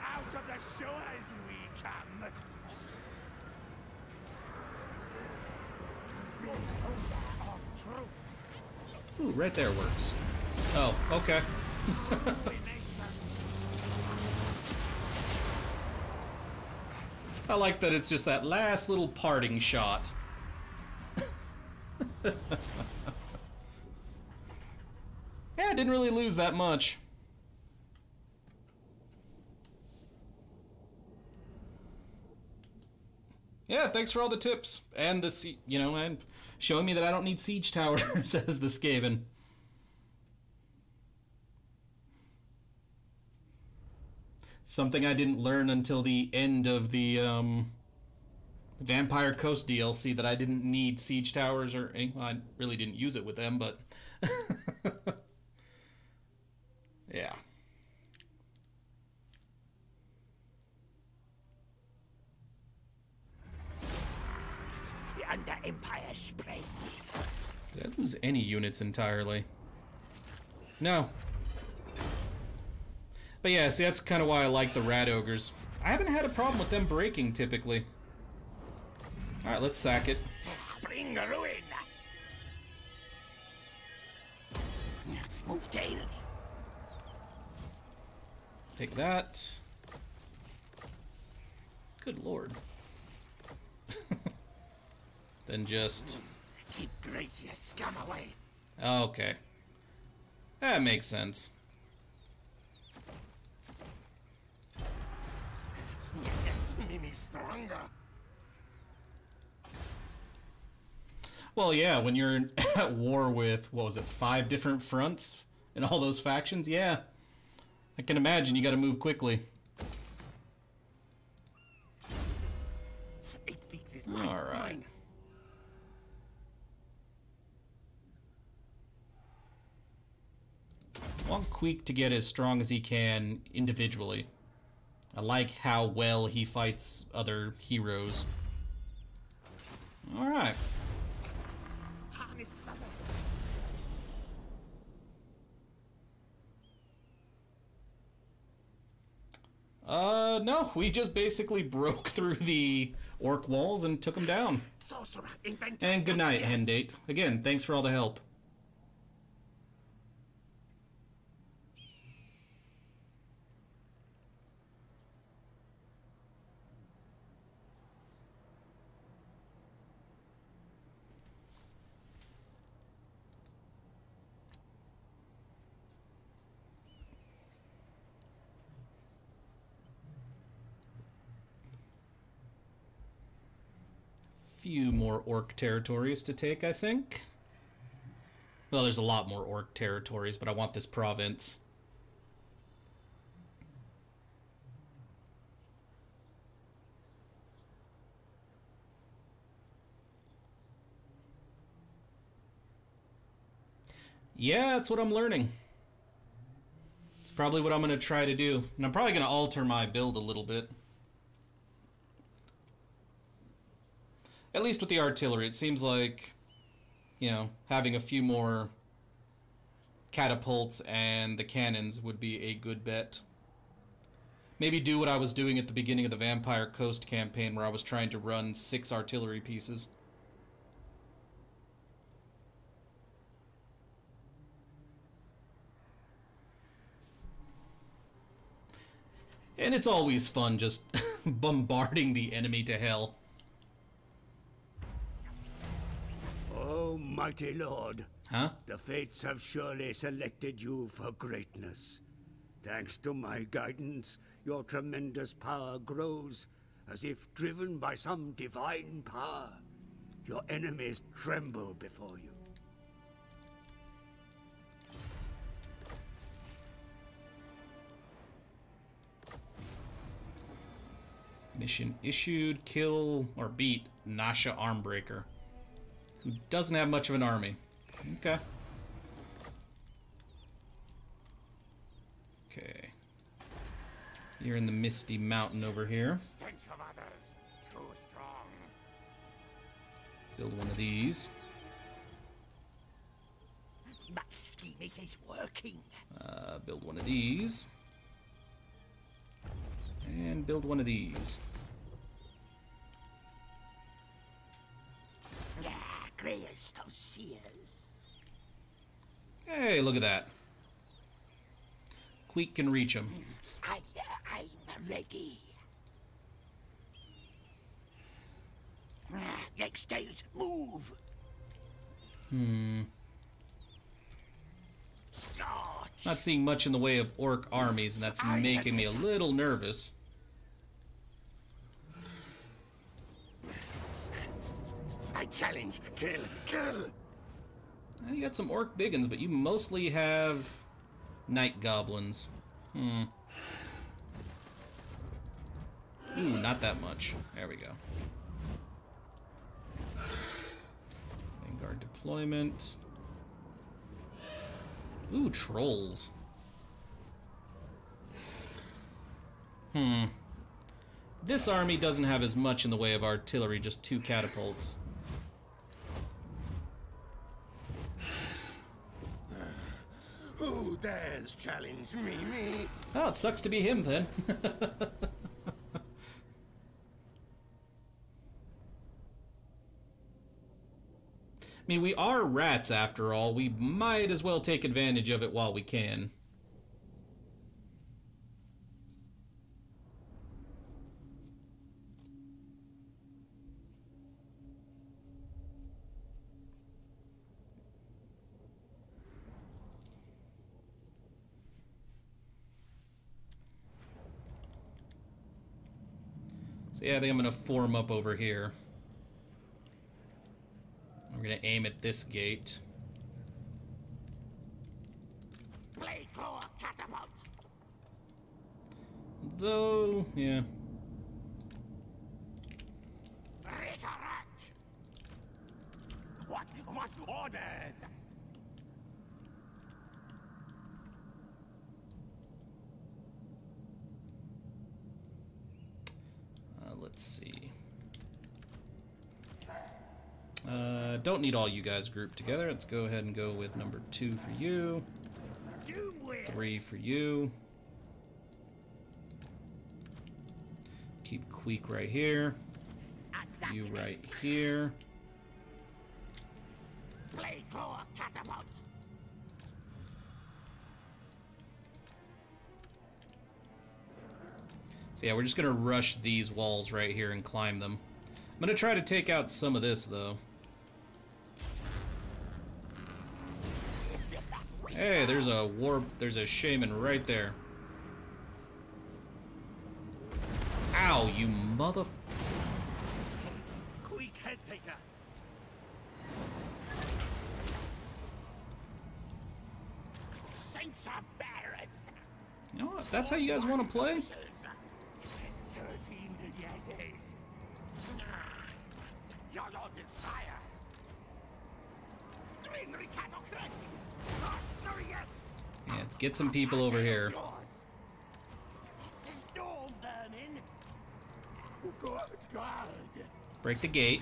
Out of the shores we come. Ooh, right there works. Oh, okay. I like that it's just that last little parting shot. Yeah, I didn't really lose that much. Yeah, thanks for all the tips and the and showing me that I don't need siege towers as the Skaven. Something I didn't learn until the end of the Vampire Coast DLC, that I didn't need siege towers or any. Well, I really didn't use it with them, but yeah. The Empire spreads. Did I lose any units entirely? No. But yeah, see, that's kind of why I like the Rat Ogres. I haven't had a problem with them breaking, typically. Alright, let's sack it. Bring ruin. Move tails. Take that. Good lord. Then just... Keep Gracious scum away. Okay. That makes sense. Mimi stronger. Well, yeah, when you're at war with, what was it, 5 different fronts and all those factions, yeah. I can imagine you gotta move quickly. Alright. I want Queek to get as strong as he can individually. I like how well he fights other heroes. Alright. No, we just basically broke through the orc walls and took them down. And good night, Hendate. Again, thanks for all the help. Few more orc territories to take, I think. Well, there's a lot more orc territories, but I want this province. Yeah, that's what I'm learning. It's probably what I'm going to try to do. And I'm probably going to alter my build a little bit. At least with the artillery, it seems like, you know, having a few more catapults and the cannons would be a good bet. Maybe do what I was doing at the beginning of the Vampire Coast campaign, where I was trying to run 6 artillery pieces. And it's always fun just bombarding the enemy to hell. Oh, mighty lord. Huh? The fates have surely selected you for greatness. Thanks to my guidance, your tremendous power grows, as if driven by some divine power. Your enemies tremble before you. Mission issued, kill or beat Nasha Armbreaker, who doesn't have much of an army. Okay. Okay. You're in the Misty Mountain over here. Stench of others, too strong. Build one of these. My scheme is working. Build one of these. And build one of these. Hey, look at that. Queek can reach him. I'm ready. Next stage, move. Not seeing much in the way of orc armies, and that's making me a little nervous. I challenge. Kill. Kill. You got some orc biggins, but you mostly have night goblins. Ooh, not that much. There we go. Vanguard deployment. Ooh, trolls. This army doesn't have as much in the way of artillery, just 2 catapults. Who dares challenge me? Oh, it sucks to be him then. I mean, we are rats after all. We might as well take advantage of it while we can. So yeah, I think I'm going to form up over here. We're going to aim at this gate. Play claw catapult. Though, yeah. What orders? Let's see. Don't need all you guys grouped together. Let's go ahead and go with number 2 for you. 3 for you. Keep Queek right here. You right here. Play claw catapult. So yeah, we're just gonna rush these walls right here and climb them. I'm gonna try to take out some of this though. Hey, there's a shaman right there. Ow, you mother... Quick head taker. Censor barrets. You know what? That's how you guys want to play? 13 yeses. Your lord is fire. Screen Ricardo Craig. Yeah, let's get some people over here. Storm vermin. Good God. Break the gate.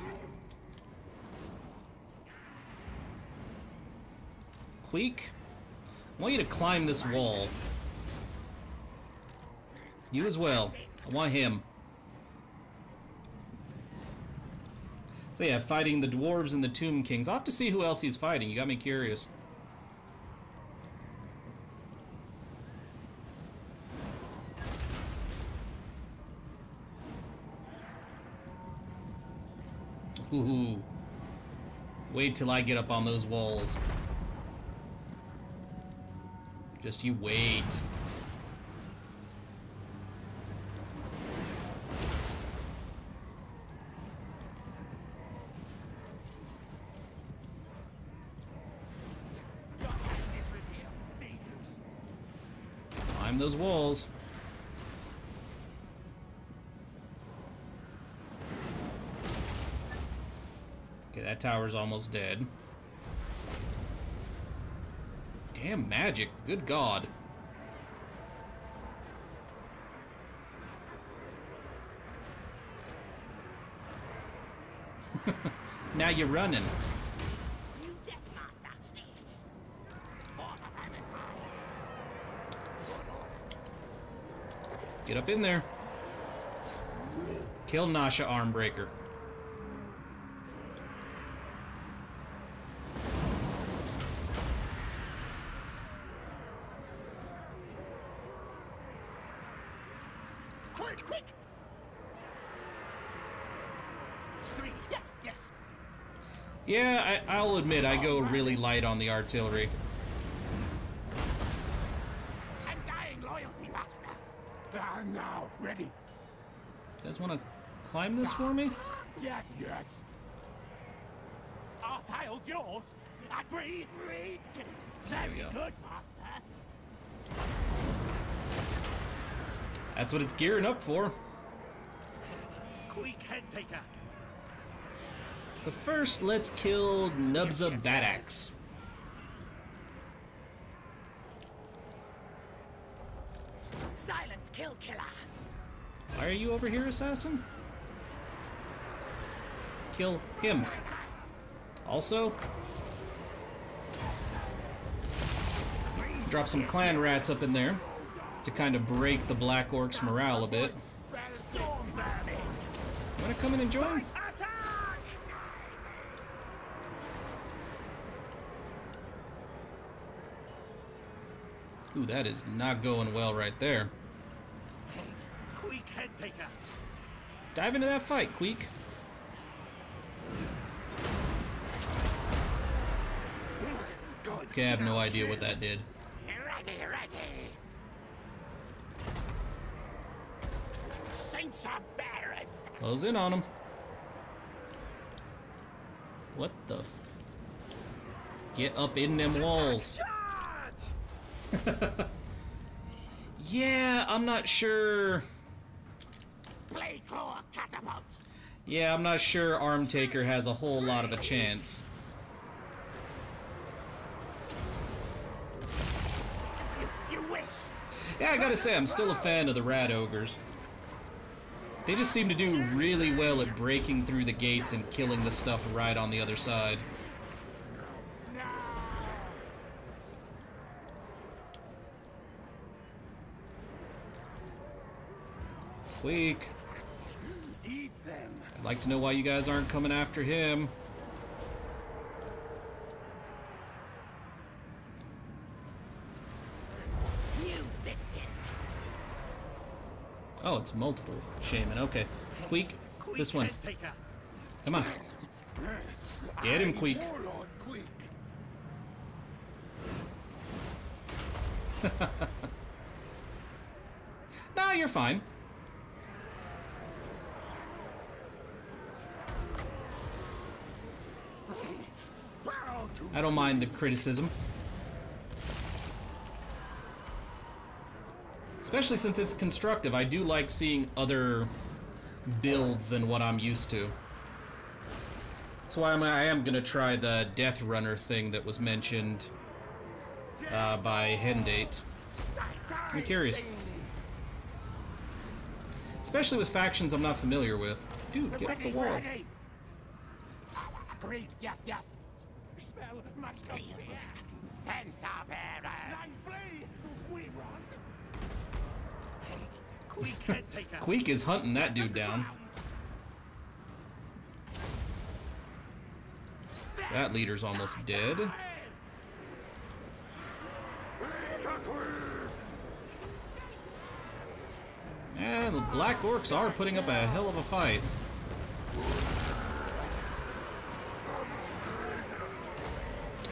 Queek, I want you to climb this wall. You as well. I want him. So yeah, fighting the dwarves and the tomb kings. I'll have to see who else he's fighting. You got me curious. Ooh. Wait till I get up on those walls. Just you wait. Climb those walls. Okay, that tower's almost dead. Damn magic, good God. Now you're running. Get up in there. Kill Nasha Armbreaker. Quick, quick! Yes, yes. Yeah, I'll admit I go really light on the artillery. Undying loyalty, master. I'm now ready. You guys want to climb this for me? Yes, yes. Our tile's yours. Agreed, agreed. Very good, master. That's what it's gearing up for. Quick, head taker. But first, let's kill Nubza Badax. Silent kill killer. Why are you over here, assassin? Kill him. Also, drop some clan rats up in there to kind of break the Black Orcs' morale a bit. Wanna come in and join? Ooh, that is not going well right there. Quick, head taker. Dive into that fight, Queek. Okay, I have no idea what that did. Ready, ready. Saints are barons. Close in on him. What the f... Get up in them walls. Yeah, I'm not sure. Play claw catapult. Yeah, I'm not sure Arm Taker has a whole lot of a chance. You wish. Yeah, I gotta say, I'm still a fan of the Rat Ogres. They just seem to do really well at breaking through the gates and killing the stuff right on the other side. Weak. Eat them. I'd like to know why you guys aren't coming after him. New victim. Oh, it's multiple shaman. Okay. Queek, this one. Come on. Get him, Queek. Warlord Queek. No, you're fine. I don't mind the criticism. Especially since it's constructive. I do like seeing other builds than what I'm used to. That's why I am going to try the Death Runner thing that was mentioned by Hendate. I'm curious. Especially with factions I'm not familiar with. Dude, get up the wall. Agreed. Yes, yes. Spell must go. Sensor bearers. Flee. We run. Quick, head taker. Queek is hunting that dude down. That leader's almost dead. And the Black Orcs are putting up a hell of a fight.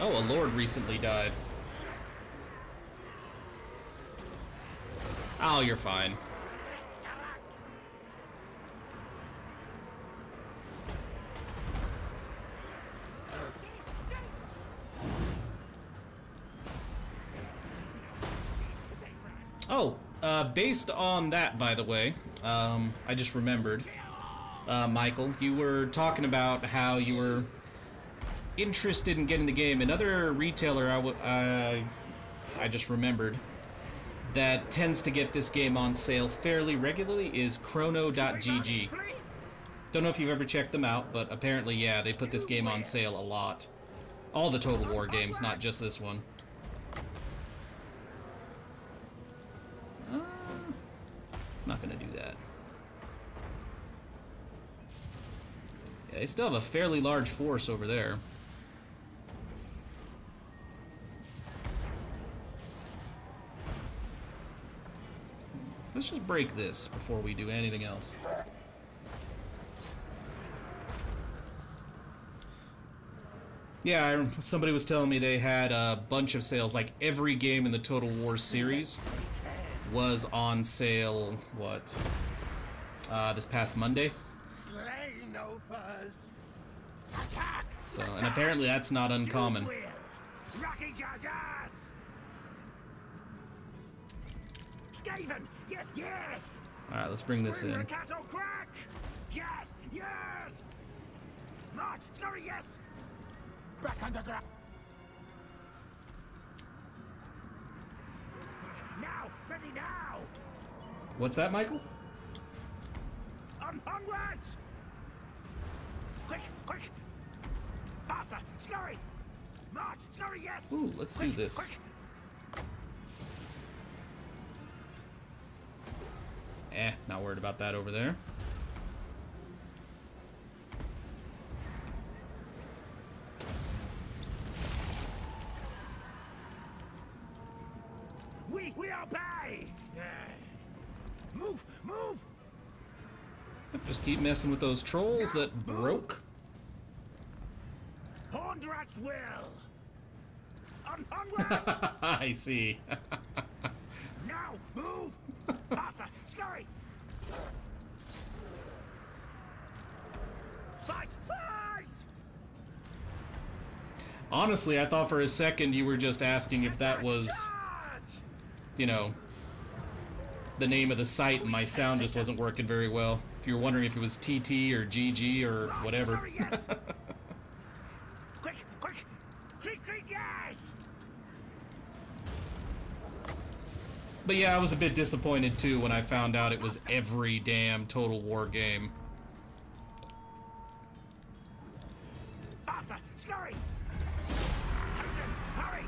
Oh, a lord recently died. Oh, you're fine. Oh, based on that, by the way, I just remembered, Michael, you were talking about how you were interested in getting the game. Another retailer I just remembered that tends to get this game on sale fairly regularly is chrono.gg. Don't know if you've ever checked them out, but apparently, yeah, they put this game on sale a lot. All the Total War games, not just this one. Not gonna do that. Yeah, they still have a fairly large force over there. Let's just break this before we do anything else. Yeah, somebody was telling me they had a bunch of sales. Like, every game in the Total War series was on sale, what? This past Monday? So, and apparently that's not uncommon. Skaven, yes, yes. Alright, let's bring this in. Yes, yes. March, scurry, yes. Back underground. Now, ready now. What's that, Michael? Onwards. Quick, quick. Faster, scurry. March, scurry, yes. Ooh, let's do this. Quick. Not worried about that over there. We obey. Move, move. Just keep messing with those trolls that broke. Hornrat's will. Onwards. I see. Now, move. Faster, scurry. Fight, fight. Honestly, I thought for a second you were just asking if that was, you know, the name of the site, and my sound just wasn't working very well. If you were wondering if it was TT or GG or whatever. Quick, quick. Quick, quick, yes. But yeah, I was a bit disappointed too when I found out it was every damn Total War game. Faster, scurry. Hasten, hurry.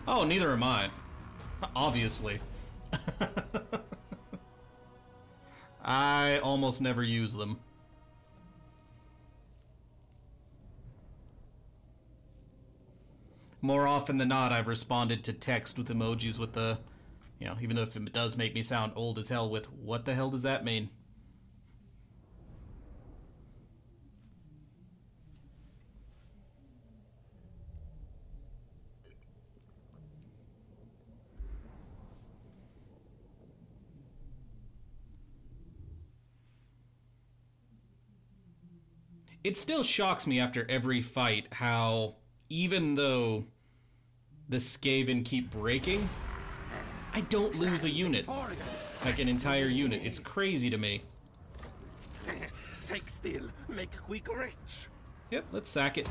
Oh, neither am I. Obviously. I almost never use them. More often than not, I've responded to text with emojis with the, you know, even though if it does make me sound old as hell with, what the hell does that mean? It still shocks me after every fight how, even though the Skaven keep breaking, I don't lose a unit. Like an entire unit. It's crazy to me. Take still, make quick rich. Yep, let's sack it.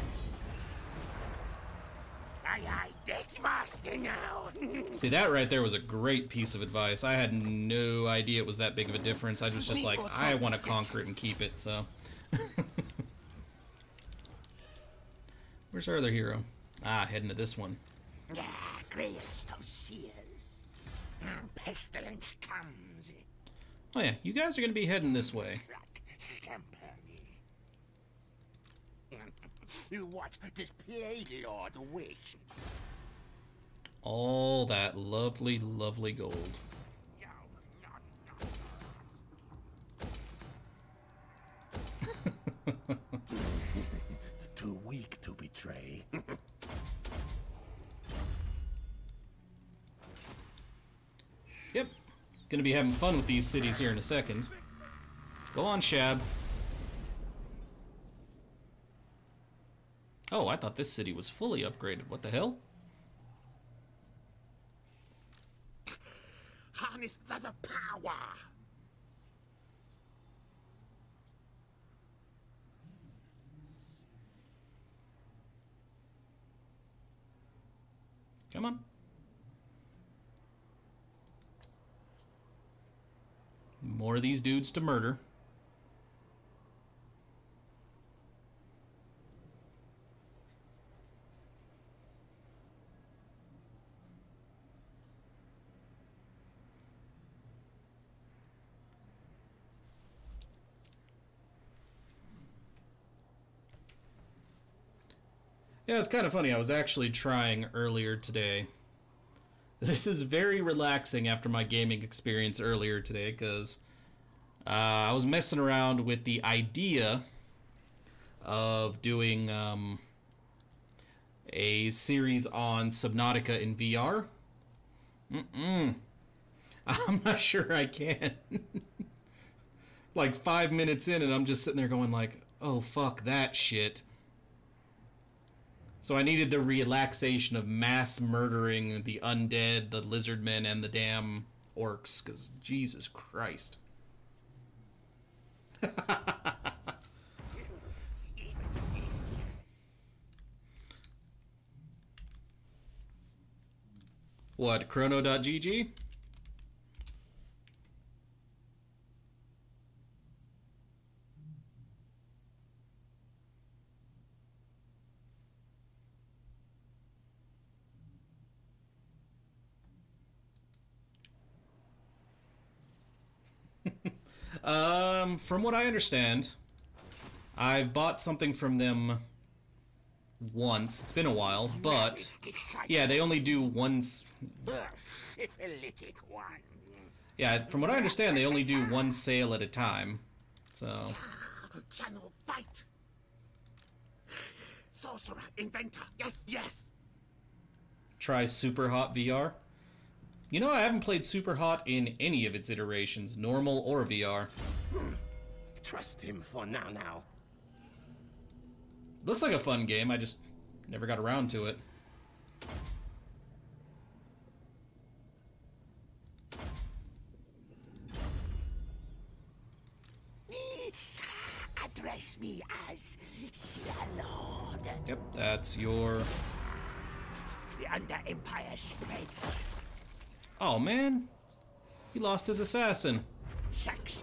Aye, that's master now. See, that right there was a great piece of advice. I had no idea it was that big of a difference. I was just like, I want to conquer it and keep it, so. Where's our other hero? Ah, heading to this one. Pestilence comes. Oh yeah, you guys are going to be heading this way. You watch this play lord wish. All that lovely, lovely gold. Too weak to betray. Yep. Gonna be having fun with these cities here in a second. Go on, Shab. Oh, I thought this city was fully upgraded. What the hell? Harness the power. Come on. More of these dudes to murder. Yeah, it's kind of funny. I was actually trying earlier today. This is very relaxing after my gaming experience earlier today, because I was messing around with the idea of doing a series on Subnautica in VR. I'm not sure I can. Like 5 minutes in, and I'm just sitting there going like, oh, fuck that shit. So I needed the relaxation of mass murdering the undead, the lizardmen, and the damn orcs, because Jesus Christ. What, chrono.gg? From what I understand, I've bought something from them once. It's been a while, but yeah, they only do once. Yeah, from what I understand, they only do one sale at a time. So. Channel fight. Sorcerer, inventor. Yes, yes. Try Super Hot VR. You know, I haven't played Super Hot in any of its iterations, normal or VR. Trust him for now. Looks like a fun game, I just never got around to it. Address me as Sir Lord. Yep, that's your... The Under Empire spreads. Oh, man. He lost his assassin. Shucks,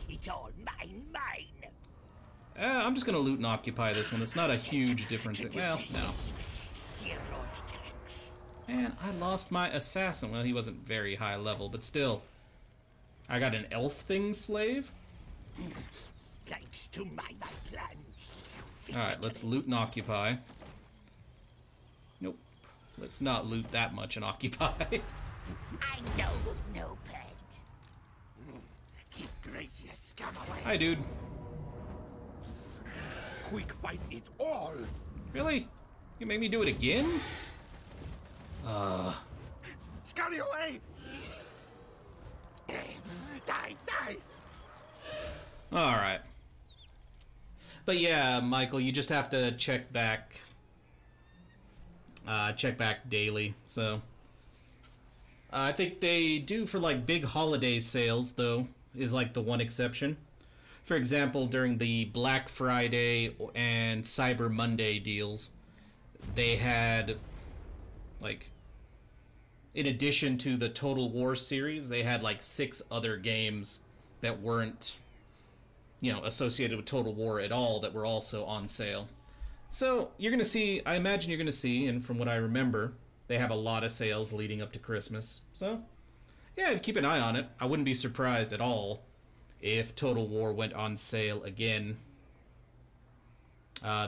it's all mine. I'm just gonna loot and occupy this one. It's not a huge difference. Well, no. Man, I lost my assassin. Well, he wasn't very high level, but still. I got an elf thing slave? Thanks to my plans. Alright, let's loot and occupy. Nope. Let's not loot that much and occupy. I know no pet. Keep Gracious scum away. Hi, dude. Quick fight it all. Really? You made me do it again? Scurry away. Die. Alright. But yeah, Michael, you just have to check back daily, so... I think they do for like big holiday sales, though, is like the one exception. For example, during the Black Friday and Cyber Monday deals, they had, like, in addition to the Total War series, they had like 6 other games that weren't, you know, associated with Total War at all that were also on sale. So you're going to see, I imagine you're going to see, and from what I remember, they have a lot of sales leading up to Christmas. So, yeah, keep an eye on it. I wouldn't be surprised at all if Total War went on sale again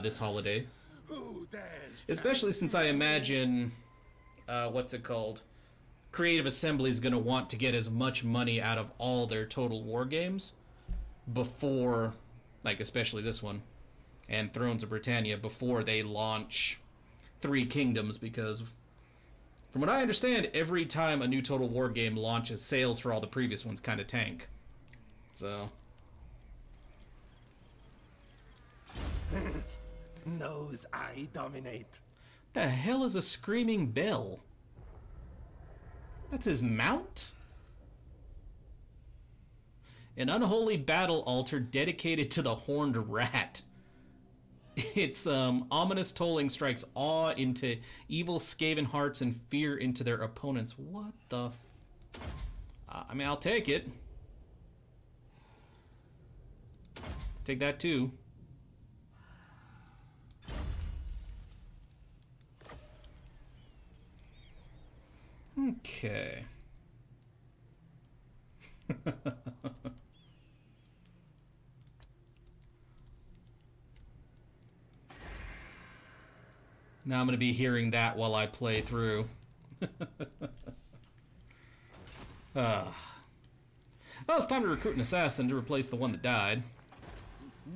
this holiday. Especially since I imagine, what's it called? Creative Assembly is going to want to get as much money out of all their Total War games before, like especially this one, and Thrones of Britannia, before they launch Three Kingdoms, because... From what I understand, every time a new Total War game launches, sales for all the previous ones kind of tank. So... Knows I dominate. The hell is a screaming bell? That's his mount? An unholy battle altar dedicated to the horned rat. Its ominous tolling strikes awe into evil Skaven hearts and fear into their opponents. What the I mean, I'll take it. take that too. Okay. Now I'm going to be hearing that while I play through. Well, it's time to recruit an assassin to replace the one that died.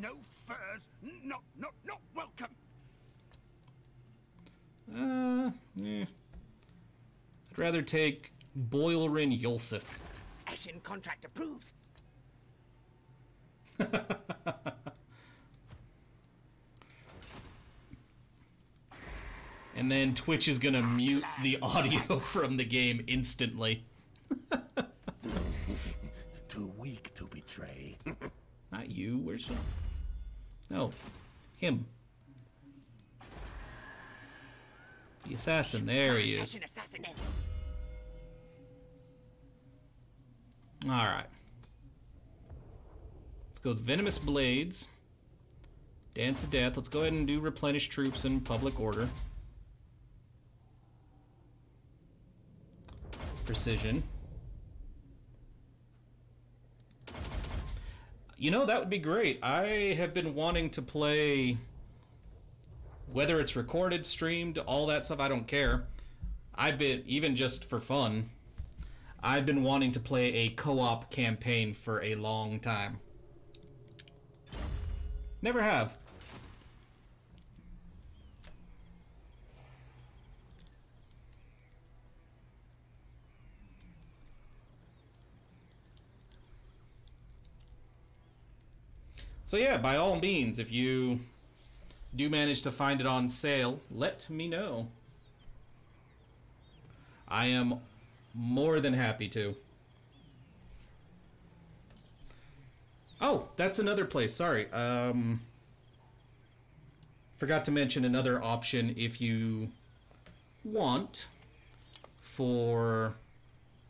No furs, not welcome. Yeah. I'd rather take Boilrin Yulsif. Ashen contract approved. And then Twitch is gonna mute the audio from the game instantly. Too weak to betray. Not you, where's the... No, him. The assassin, there he is. Ashen assassinate. Alright. Let's go with Venomous Blades. Dance of Death. Let's go ahead and do Replenish Troops in public order. Precision. You know, that would be great. I have been wanting to play, whether it's recorded, streamed, all that stuff, I don't care. I've been, even just for fun, I've been wanting to play a co-op campaign for a long time. Never have. So yeah, by all means, if you do manage to find it on sale, let me know. I am more than happy to. Oh, that's another place, sorry. Forgot to mention another option if you want for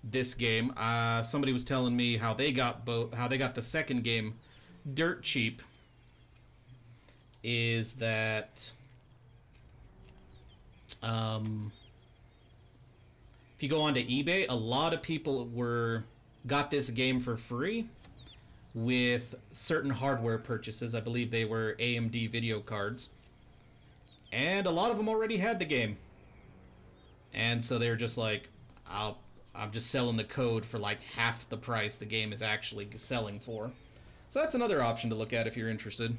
this game. Somebody was telling me how they got the second game dirt cheap, is that if you go onto eBay, a lot of people got this game for free with certain hardware purchases. I believe they were AMD video cards, and a lot of them already had the game, and so they're just like, I'm just selling the code for like half the price the game is actually selling for. So that's another option to look at if you're interested.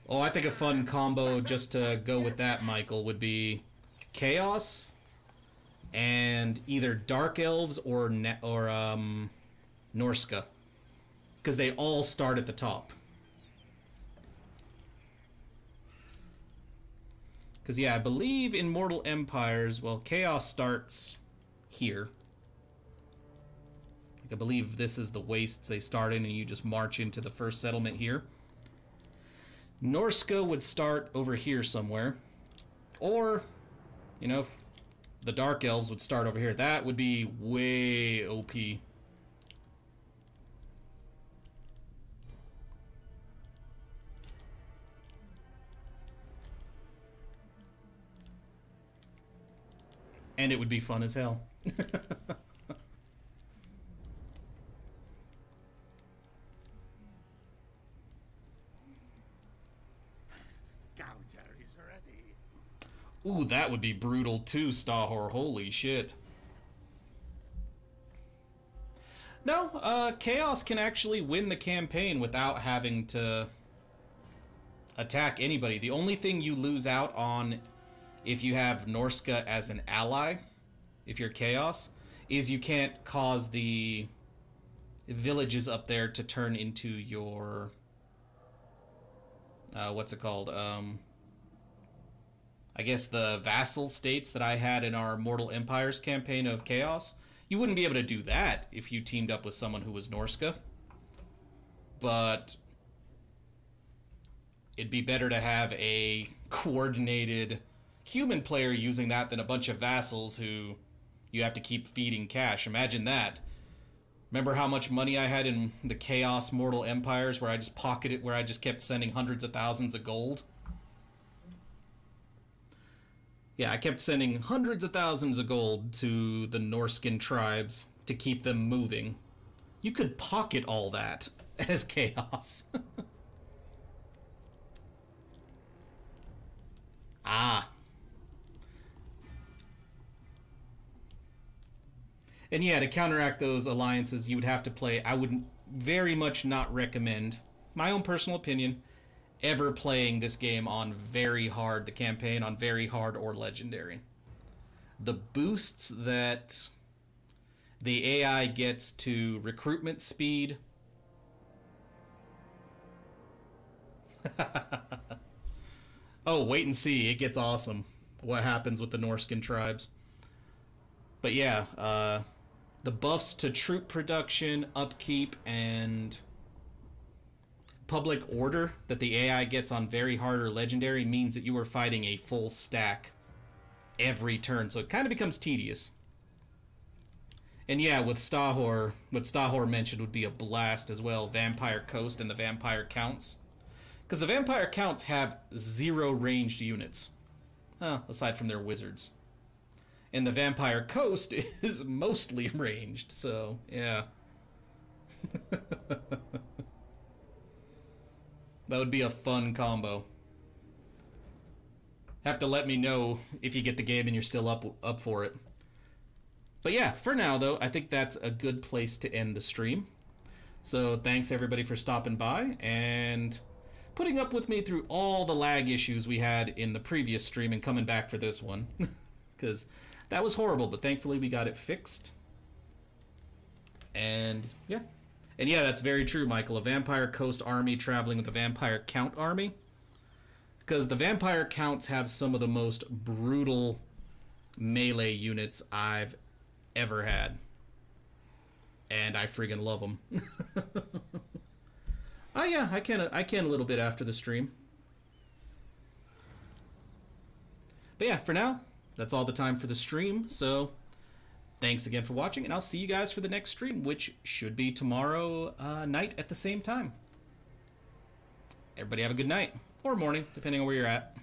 Oh, I think a fun combo just to go with that, Michael, would be Chaos and either Dark Elves or Norska, because they all start at the top. Because yeah, I believe in Mortal Empires, well, Chaos starts here. I believe this is the wastes they start in, and you just march into the first settlement here. Norska would start over here somewhere. Or, you know, the Dark Elves would start over here. That would be way OP. And it would be fun as hell. Ooh, that would be brutal too, Stahor. Holy shit. No, Chaos can actually win the campaign without having to attack anybody. The only thing you lose out on if you have Norska as an ally, if you're Chaos, is you can't cause the villages up there to turn into your... what's it called? I guess the vassal states that I had in our Mortal Empires campaign of Chaos. You wouldn't be able to do that if you teamed up with someone who was Norska. But it'd be better to have a coordinated human player using that than a bunch of vassals who you have to keep feeding cash. Imagine that. Remember how much money I had in the Chaos Mortal Empires where I just pocketed, where I just kept sending hundreds of thousands of gold? Yeah, I kept sending hundreds of thousands of gold to the Norscan tribes to keep them moving. You could pocket all that as Chaos. Ah. And yeah, to counteract those alliances, you would have to play... I would very much not recommend, my own personal opinion, ever playing this game on very hard, the campaign on very hard or legendary. The boosts that the AI gets to recruitment speed... Oh, wait and see. It gets awesome what happens with the Norscan tribes. But yeah, the buffs to troop production, upkeep, and public order that the AI gets on very hard or legendary means that you are fighting a full stack every turn. So it kind of becomes tedious. And yeah, with Stahor, what Stahor mentioned would be a blast as well. Vampire Coast and the Vampire Counts. Because the Vampire Counts have 0 ranged units. Aside from their wizards. And the Vampire Coast is mostly ranged, so, yeah. That would be a fun combo. Have to let me know if you get the game and you're still up for it. But yeah, for now, though, I think that's a good place to end the stream. So thanks, everybody, for stopping by and putting up with me through all the lag issues we had in the previous stream and coming back for this one. Because that was horrible, but thankfully we got it fixed. And yeah. And yeah, that's very true, Michael. A Vampire Coast army traveling with a Vampire Count army. Because the Vampire Counts have some of the most brutal melee units I've ever had. And I friggin' love them. Oh yeah, I can a little bit after the stream. But yeah, for now, that's all the time for the stream. So thanks again for watching, and I'll see you guys for the next stream, which should be tomorrow night at the same time. Everybody have a good night, or morning, depending on where you're at.